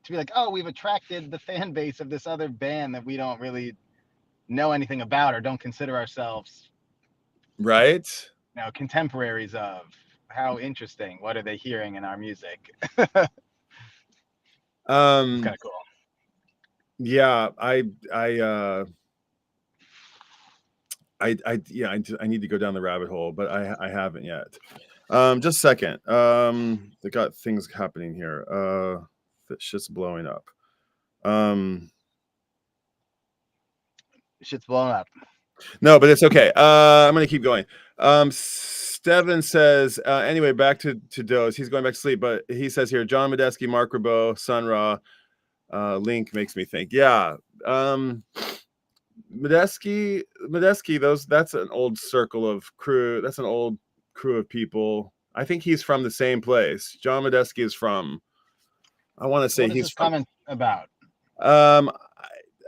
S1: to be like, oh, we've attracted the fan base of this other band that we don't really know anything about or don't consider ourselves,
S2: Right?
S1: contemporaries of. How interesting. What are they hearing in our music?
S2: Um,
S1: Kind of cool.
S2: yeah, I need to go down the rabbit hole, but I haven't yet. Just a second. They got things happening here. That shit's blowing up.
S1: Shit's blown up.
S2: No, but it's okay. I'm gonna keep going. Steven says, anyway, back to Doze. He's going back to sleep, but he says here, John Medeski, Mark Ribot, Sun Ra, Link makes me think. Yeah. Medeski, that's an old circle of crew. That's an old crew of people. I think he's from the same place. John Medeski is from, I want to say
S1: he's
S2: from,
S1: comment about.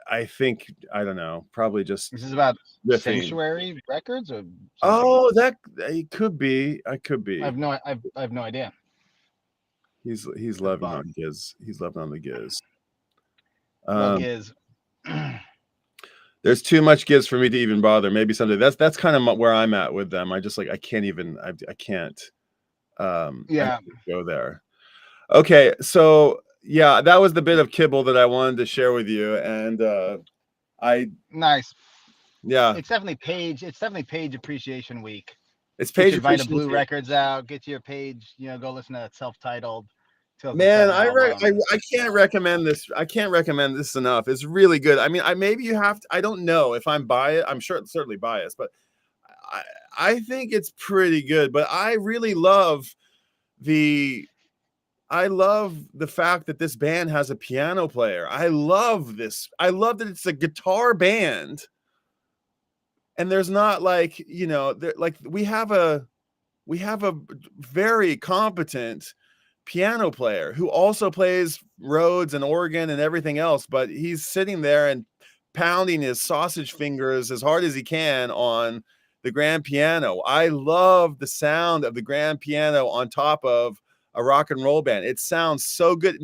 S2: I think, I don't know, probably just
S1: this is about
S2: riffing.
S1: Sanctuary Records or something?
S2: Oh, that it could be. I could be.
S1: I have no idea.
S2: He's loving on Giz. He's loving on the Giz.
S1: Giz.
S2: There's too much Giz for me to even bother. Maybe someday. That's kind of where I'm at with them. I just like I can't even. I can't.
S1: Yeah.
S2: Go there. Okay, so yeah, that was the bit of kibble that I wanted to share with you, and
S1: nice.
S2: Yeah,
S1: it's definitely Page Appreciation Week.
S2: It's Page
S1: Appreciation Blue Records out. Get your Page. Go listen to that self-titled.
S2: Man, I can't recommend this. I can't recommend this enough. It's really good. I mean, maybe you have to. I don't know if I'm biased. I'm sure it's certainly biased, but I think it's pretty good. But I really love the fact that this band has a piano player. I love this. I love that it's a guitar band. And there's not like, like we have a very competent piano player who also plays Rhodes and organ and everything else, but he's sitting there and pounding his sausage fingers as hard as he can on the grand piano. I love the sound of the grand piano on top of a rock and roll band. It sounds so good.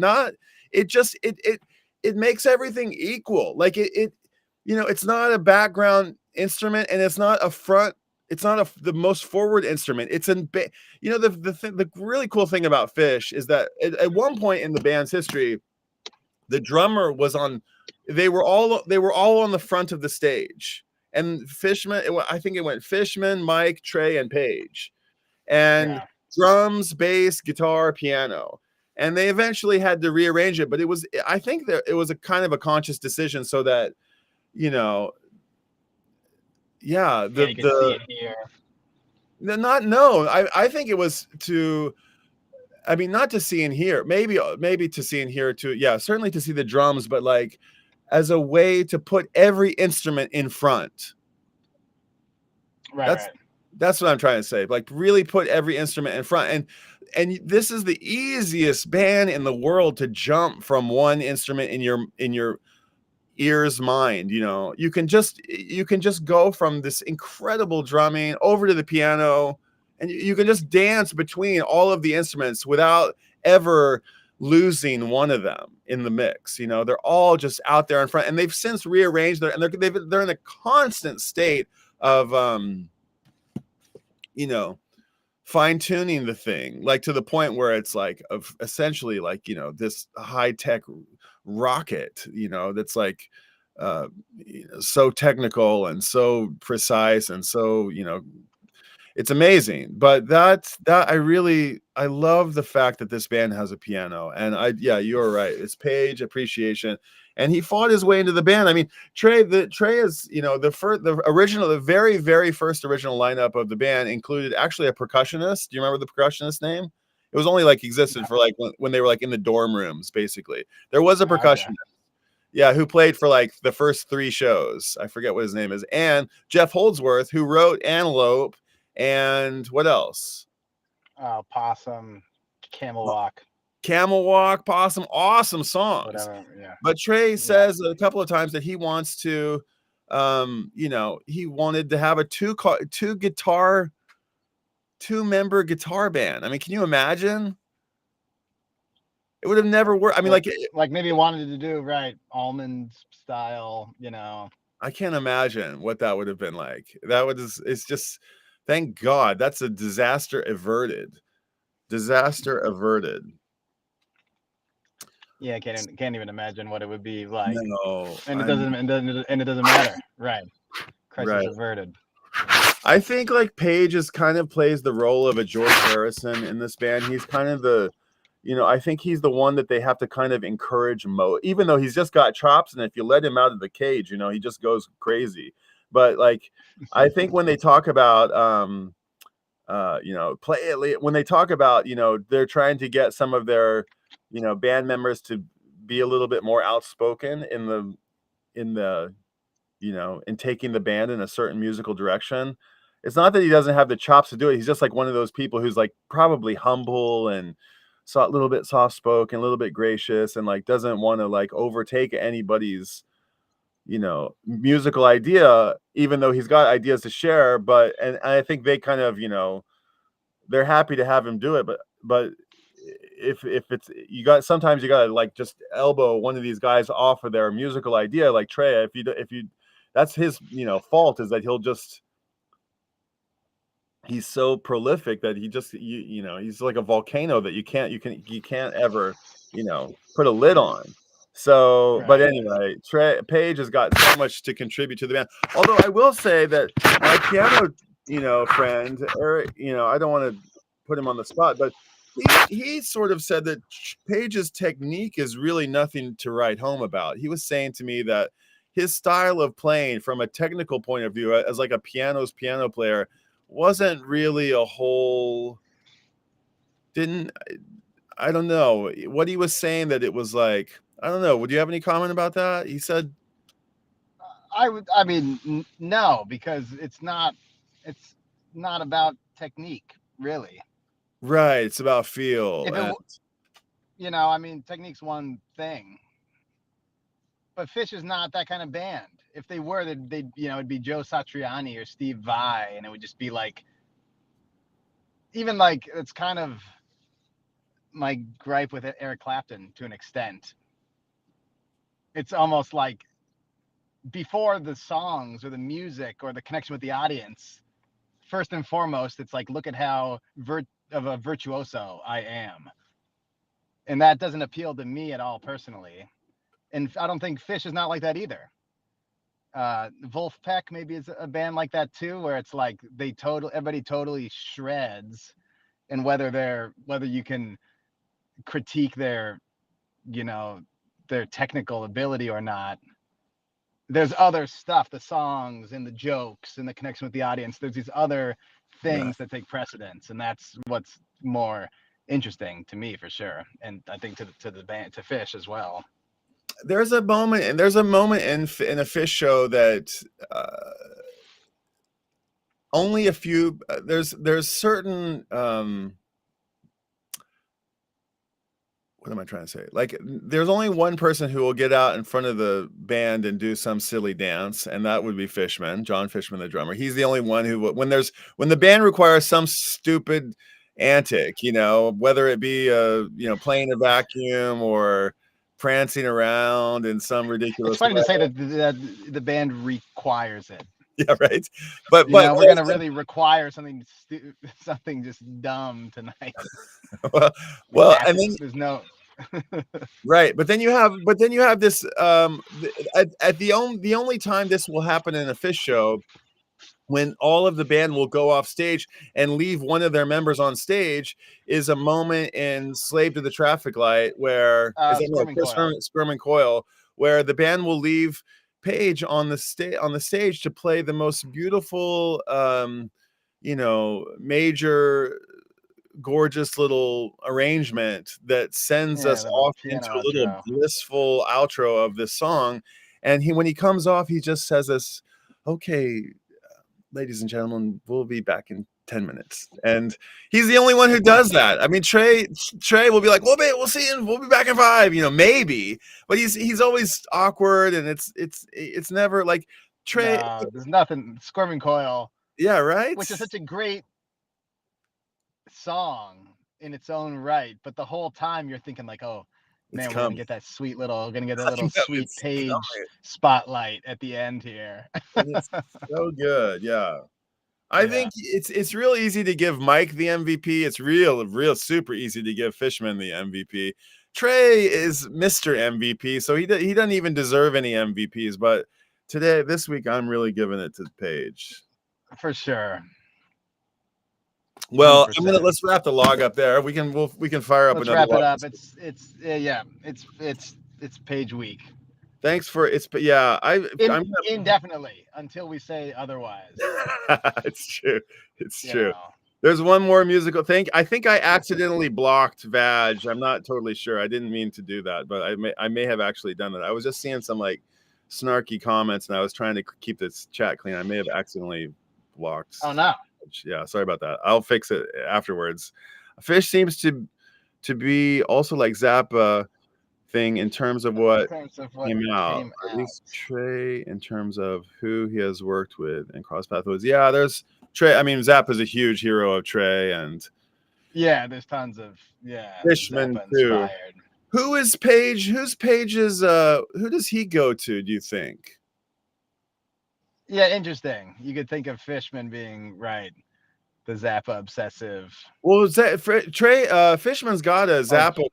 S2: It makes everything equal. Like it's not a background instrument and it's not a front. It's not the most forward instrument. It's the really cool thing about Fish is that at one point in the band's history, the drummer was on. They were all on the front of the stage, and Fishman. I think it went Fishman, Mike, Trey, and Page, and drums, bass, guitar, piano. And they eventually had to rearrange it, but I think that it was a kind of a conscious decision so that I think it was not to see and hear, maybe to see and hear too. Yeah, certainly to see the drums, but like as a way to put every instrument in front. That's what I'm trying to say. Like really put every instrument in front. And this is the easiest band in the world to jump from one instrument in your ear's mind. You can just go from this incredible drumming over to the piano, and you can just dance between all of the instruments without ever losing one of them in the mix. They're all just out there in front, and they've since rearranged they're in a constant state of fine-tuning the thing, like to the point where it's like of essentially like this high-tech rocket that's like so technical and so precise and so it's amazing. But I love the fact that this band has a piano, and you're right, it's Page Appreciation, and he fought his way into the band. I mean, Trey is the very, very first original lineup of the band included actually a percussionist. Do you remember the percussionist name? It was only like existed for like when they were like in the dorm rooms. Basically, there was a percussionist, who played for like the first 3 shows. I forget what his name is. And Jeff Holdsworth, who wrote Antelope, and what else?
S1: Possum, Camel Walk,
S2: Possum, awesome songs.
S1: Whatever, yeah.
S2: But Trey says a couple of times that he wants to You know, he wanted to have a two member guitar band. I mean, can you imagine? It would have never worked. I mean,
S1: like maybe wanted to do right almond style, you know.
S2: I can't imagine what that would have been like. It's just, thank God that's a disaster averted. Disaster averted.
S1: Yeah, I can't even imagine what it would be like.
S2: No,
S1: and it doesn't matter, right? Crisis
S2: right.
S1: averted.
S2: I think like Page kind of plays the role of a George Harrison in this band. He's kind of the, you know, I think he's the one that they have to kind of encourage even though he's just got chops, and if you let him out of the cage, you know, he just goes crazy. But like, I think when they talk about, you know, when they talk about, you know, they're trying to get some of their, you know, band members to be a little bit more outspoken in the, you know, in taking the band in a certain musical direction. It's not that he doesn't have the chops to do it. He's just like one of those people who's like probably humble and a little bit soft spoken, a little bit gracious, and like doesn't want to like overtake anybody's, you know, musical idea, even though he's got ideas to share. But and I think they kind of, you know, they're happy to have him do it. But if it's, sometimes you gotta like just elbow one of these guys off of their musical idea, like Trey. If you that's his, you know, fault, is that he's so prolific that he just, you know, he's like a volcano that you can't ever, you know, put a lid on. So, right. But anyway, Page has got so much to contribute to the band. Although I will say that my piano, you know, friend Eric, you know, I don't want to put him on the spot, but he sort of said that Page's technique is really nothing to write home about. He was saying to me that his style of playing from a technical point of view, as like a piano player, wasn't really a whole, I don't know what he was saying, that it was like, I don't know. Would you have any comment about that? He said,
S1: I mean, no, because it's not about technique, really.
S2: Right. It's about feel.
S1: You know, I mean, technique's one thing, but Phish is not that kind of band. If they were, they'd you know, it'd be Joe Satriani or Steve Vai, and it would just be like, even like, it's kind of my gripe with Eric Clapton to an extent. It's almost like, before the songs or the music or the connection with the audience, first and foremost, it's like, look at how of a virtuoso I am. And that doesn't appeal to me at all personally. And I don't think Phish is not like that either. Wolfpack maybe is a band like that too, where it's like everybody totally shreds, and whether you can critique their, you know, their technical ability or not, there's other stuff, the songs and the jokes and the connection with the audience. There's these other things that take precedence, and that's what's more interesting to me, for sure. And I think to the band, to Phish as well.
S2: There's a moment in a Phish show that only a few, there's certain, what am I trying to say? Like, there's only one person who will get out in front of the band and do some silly dance, and that would be Fishman, John Fishman, the drummer. He's the only one who, when the band requires some stupid antic, you know, whether it be you know, playing a vacuum or prancing around in some ridiculous.
S1: It's funny to say that the band requires it.
S2: Yeah, right. But
S1: you know, we're gonna really require something just dumb tonight.
S2: well, and then
S1: there's no
S2: right. But then you have this at the only time this will happen in a Phish show, when all of the band will go off stage and leave one of their members on stage, is a moment in Slave to the Traffic Light, where Squirm and Coil, where the band will leave Page on the stage to play the most beautiful, you know, major, gorgeous little arrangement that sends us off into a little blissful outro of this song. And when he comes off, he just says this, "Okay, ladies and gentlemen, we'll be back in 10 minutes. And he's the only one who does that. I mean, Trey will be like, we'll see you, we'll be back in 5, you know, maybe, but he's always awkward, and it's never like, Trey,
S1: No, there's nothing. Scorpion Coil,
S2: yeah, right.
S1: which is such a great song in its own right, but the whole time you're thinking like, oh
S2: It's
S1: man, we're
S2: coming.
S1: gonna get that
S2: I
S1: little
S2: know
S1: sweet
S2: it's
S1: Page
S2: coming,
S1: spotlight at the end here.
S2: and it's so good. Yeah. I
S1: Yeah,
S2: think it's real easy to give Mike the MVP. It's real super easy to give Fishman the MVP. Trey is Mr. MVP, so he doesn't even deserve any MVPs. But this week, I'm really giving it to Page.
S1: for sure.
S2: Well,
S1: 100%.
S2: let's wrap the log up there. We can fire up
S1: Let's
S2: another
S1: wrap it
S2: log.
S1: up. It's Page week.
S2: Thanks for yeah.
S1: Indefinitely until we say otherwise.
S2: It's true. It's
S1: You
S2: true.
S1: know.
S2: There's one more musical thing. I think I accidentally blocked Vag. I'm not totally sure. I didn't mean to do that, but I may have actually done that. I was just seeing some like snarky comments, and I was trying to keep this chat clean. I may have accidentally blocked.
S1: Oh no.
S2: Yeah, sorry about that. I'll fix it afterwards. Fish seems to be also like Zappa thing in terms of what came out. At least Trey, in terms of who he has worked with and cross paths with. Yeah, there's Trey. I mean, Zappa's a huge hero of Trey, and
S1: yeah, there's tons of
S2: Fishman
S1: Zappa
S2: too.
S1: inspired.
S2: Who is Page? Who's Page's? Who does he go to? Do you think?
S1: Yeah, interesting. You could think of Fishman being right, the Zappa obsessive.
S2: Well, Trey Fishman's got a Zappa.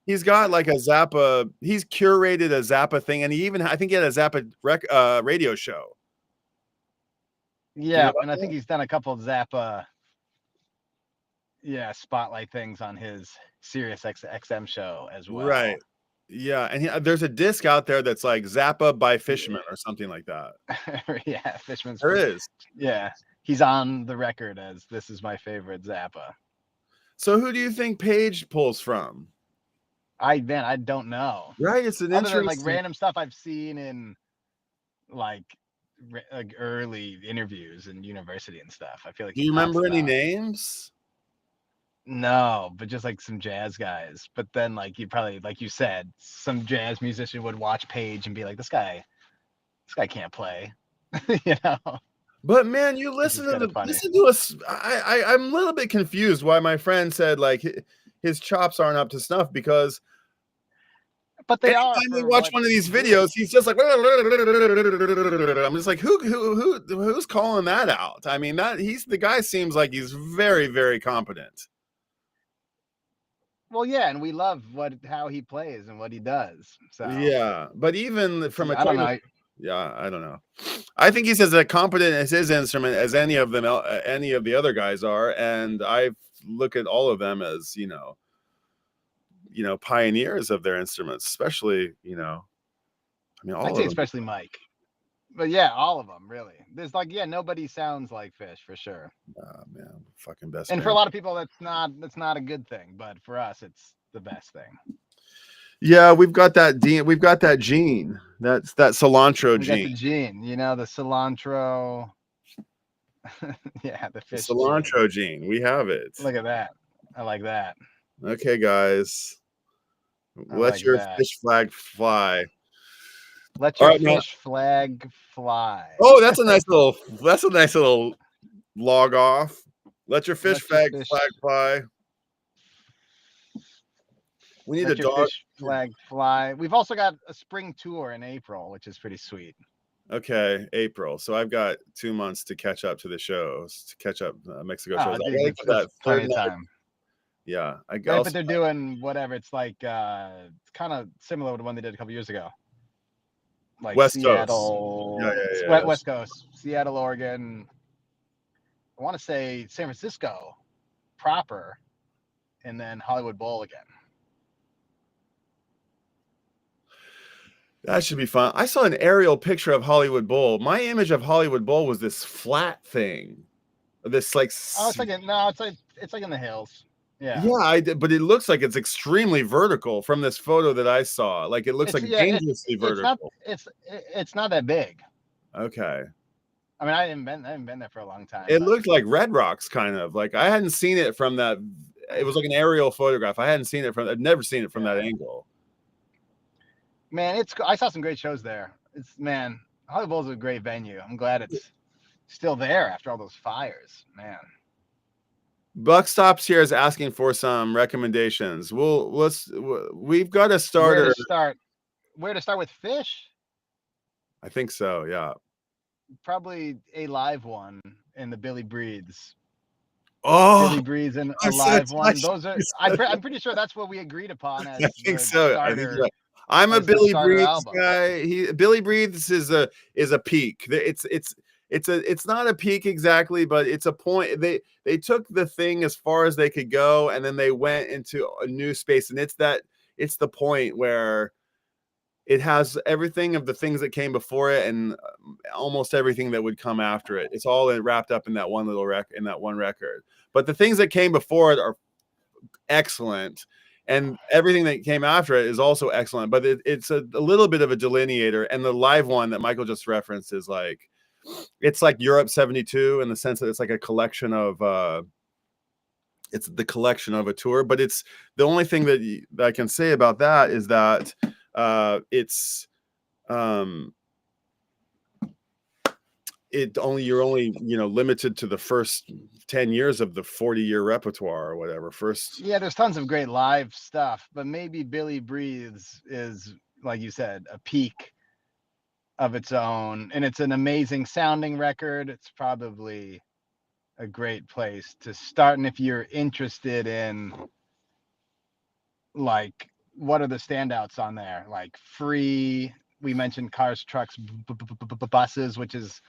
S2: He's got like a Zappa. He's curated a Zappa thing, and I think he had a Zappa radio show.
S1: Yeah, and I think he's done a couple of Zappa, spotlight things on his Sirius XM show as well.
S2: Right. Yeah, and there's a disc out there that's like Zappa by Fishman or something like that.
S1: Yeah, Fishman's.
S2: There is.
S1: Yeah, he's on the record as this is my favorite Zappa.
S2: So who do you think Page pulls from?
S1: I don't know.
S2: Right, it's an interesting,
S1: like random stuff I've seen in like early interviews in university and stuff. I feel like.
S2: Do you remember any names?
S1: No, but just like some jazz guys. But then like you probably, like you said, some jazz musician would watch Page and be like, this guy can't play. You know.
S2: But man, you listen to us. I'm a little bit confused why my friend said like his chops aren't up to snuff, because
S1: but they are.
S2: Anytime we watch one of these videos, he's just like, I'm just like, who's calling that out? I mean, the guy seems like he's very, very competent.
S1: Well, yeah, and we love how he plays and what he does. So
S2: yeah, but even from
S1: I don't know.
S2: Yeah, I don't know. I think he's as competent as his instrument as any of the other guys are, and I look at all of them as pioneers of their instruments, especially I mean,
S1: I'd say especially Mike, but yeah, all of them really. There's like nobody sounds like Fish for sure.
S2: Man, fucking best.
S1: And for a lot of people, that's not a good thing, but for us, it's the best thing.
S2: Yeah, we've got that gene. That's that cilantro gene.
S1: The gene, the cilantro. Yeah, the Fish.
S2: The cilantro gene. We have it.
S1: Look at that. I like that.
S2: Okay, guys. Let your fish flag fly.
S1: Let your fish flag fly.
S2: Oh, that's a nice little log off. Let your fish flag fly. We need a dog
S1: flag fly. We've also got a spring tour in April, which is pretty sweet.
S2: Okay, April. So I've got 2 months to catch up to the shows, to catch up Mexico shows.
S1: That's plenty of time.
S2: Yeah,
S1: but they're doing whatever. It's like it's kind of similar to the one they did a couple years ago. Like
S2: West
S1: Seattle,
S2: Coast.
S1: West Coast, Seattle, Oregon. I want to say San Francisco proper, and then Hollywood Bowl again.
S2: That should be fun. I saw an aerial picture of Hollywood Bowl. My image of Hollywood Bowl was this flat thing. This like
S1: it's like in the hills. Yeah.
S2: Yeah, but it looks like it's extremely vertical from this photo that I saw. Like it looks dangerously vertical.
S1: It's not that big.
S2: Okay.
S1: I mean, I haven't been there for a long time.
S2: It looked like Red Rocks, kind of. Like I hadn't seen it from that. It was like an aerial photograph. I'd never seen it from that angle.
S1: Man, I saw some great shows there. Hollywood Bowl's a great venue. I'm glad it's still there after all those fires, man.
S2: Buck Stops here is asking for some recommendations. We've got a
S1: Where
S2: starter.
S1: to start? Where to start with Fish?
S2: I think so. Yeah.
S1: Probably a live one in the Billy Breeds.
S2: Oh,
S1: Billy Breeds and a
S2: I'm so
S1: live one.
S2: touched.
S1: Those are. I'm pretty sure that's what we agreed upon as
S2: I think
S1: the
S2: so.
S1: starter.
S2: I'm a
S1: as the
S2: Billy
S1: starter
S2: Breathes
S1: album.
S2: guy. Billy Breathes is a peak. It's not a peak exactly, but it's a point. They took the thing as far as they could go, and then they went into a new space, and it's the point where it has everything of the things that came before it and almost everything that would come after it. It's all wrapped up in that one little record. But the things that came before it are excellent, and everything that came after it is also excellent. But it's a little bit of a delineator. And the live one that Michael just referenced is like, it's like Europe 72 in the sense that it's like a collection of it's the collection of a tour. But it's the only thing that I can say about that is that it's you're only limited to the first 10 years of the 40-year repertoire or whatever.
S1: There's tons of great live stuff, but maybe Billy Breathes is, like you said, a peak of its own, and it's an amazing sounding record. It's probably a great place to start. And if you're interested in, like, what are the standouts on there? Like Free, we mentioned Cars, Trucks, Buses, which is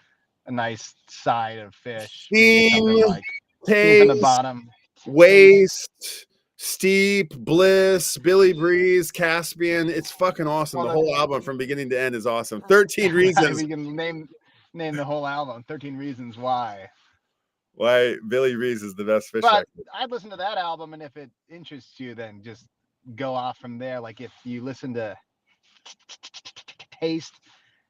S1: a nice side of Fish. Maybe something like Things on the Bottom,
S2: Waste, Steep, Bliss, Billy Breeze, Caspian. It's fucking awesome. The whole album from beginning to end is awesome. 13 Reasons.
S1: We can name the whole album. 13 Reasons Why
S2: Billy Breeze is the best Fish
S1: but
S2: record.
S1: I'd listen to that album, and if it interests you, then just go off from there. Like if you listen to Taste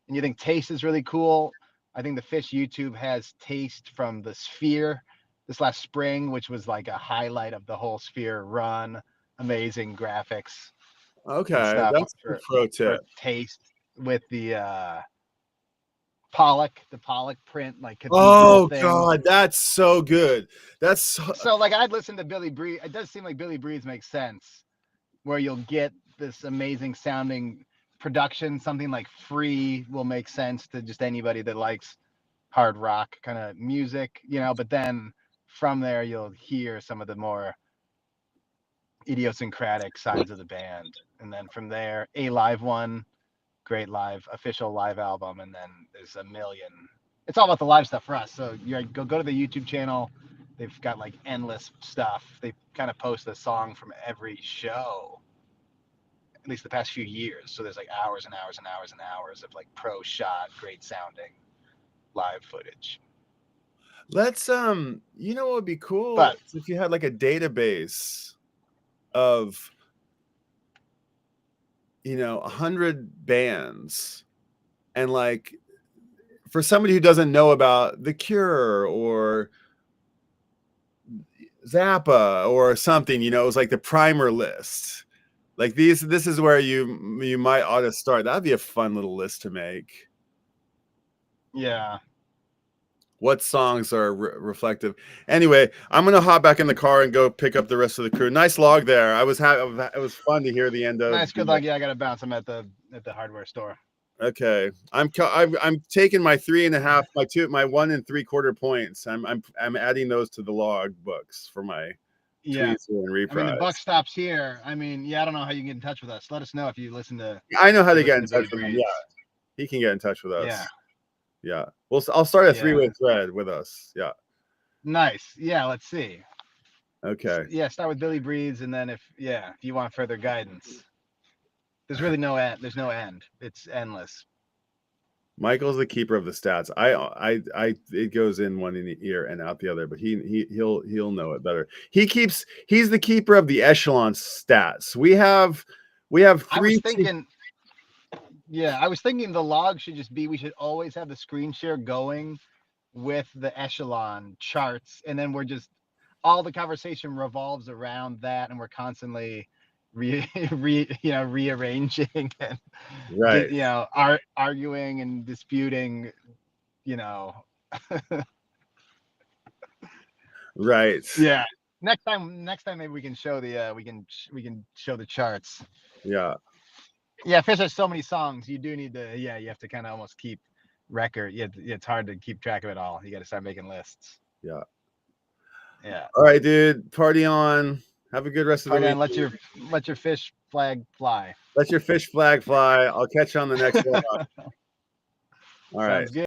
S1: and you think Taste is really cool, I think the Fish YouTube has Taste from the Sphere this last spring, which was like a highlight of the whole Sphere run. Amazing graphics.
S2: Okay,
S1: that's
S2: a pro tip.
S1: For Taste with the Pollock print, like
S2: oh
S1: thing.
S2: God, that's so good. That's
S1: so like I'd listen to Billy Breeze. It does seem like Billy Breeze makes sense, where you'll get this amazing sounding production. Something like Free will make sense to just anybody that likes hard rock kind of music, but then from there you'll hear some of the more idiosyncratic sides of the band, and then from there a live one, great live official live album, and then there's a million. It's all about the live stuff for us. So you go to the YouTube channel. They've got like endless stuff. They kind of post a song from every show, at least the past few years. So there's like hours and hours and hours and hours of like pro shot, great sounding live footage.
S2: Let's what would be cool if you had like a database of 100 bands, and like for somebody who doesn't know about The Cure or Zappa or something, it was like the primer list. Like this is where you might ought to start. That'd be a fun little list to make.
S1: Yeah.
S2: What songs are reflective? Anyway, I'm gonna hop back in the car and go pick up the rest of the crew. Nice log there. It was fun to hear the end of.
S1: Nice, good luck. Yeah, I gotta bounce. I'm at the hardware store.
S2: Okay, I'm taking my 3.5, my 1 3/4 points. I'm adding those to the log books for my tweets and reprise.
S1: I mean, the buck stops here. I mean, I don't know how you can get in touch with us. Let us know if you listen to.
S2: I know how to get in touch with him. Yeah, he can get in touch with us. Yeah. Well, I'll start a 3-way thread with us. Yeah.
S1: Nice. Yeah. Let's see.
S2: Okay.
S1: Yeah. Start with Billy Breeze, and then if you want further guidance, there's really no end. There's no end. It's endless.
S2: Michael's the keeper of the stats. It goes in one ear and out the other, but he'll know it better. He's the keeper of the echelon stats. We have 3.
S1: I was thinking the log should just be, we should always have the screen share going with the echelon charts, and then we're just, all the conversation revolves around that, and we're constantly rearranging and
S2: Right.
S1: arguing and disputing, you know.
S2: Right.
S1: Yeah. Next time maybe we can show the we can show the charts.
S2: Yeah.
S1: Yeah, Phish has so many songs. You do need to, you have to kind of almost keep record. Yeah, it's hard to keep track of it all. You got to start making lists.
S2: Yeah.
S1: Yeah.
S2: All right, dude. Party on. Have a good rest of the week.
S1: Let your Phish flag fly.
S2: Let your Phish flag fly. I'll catch you on the next one. All right.
S1: Sounds good.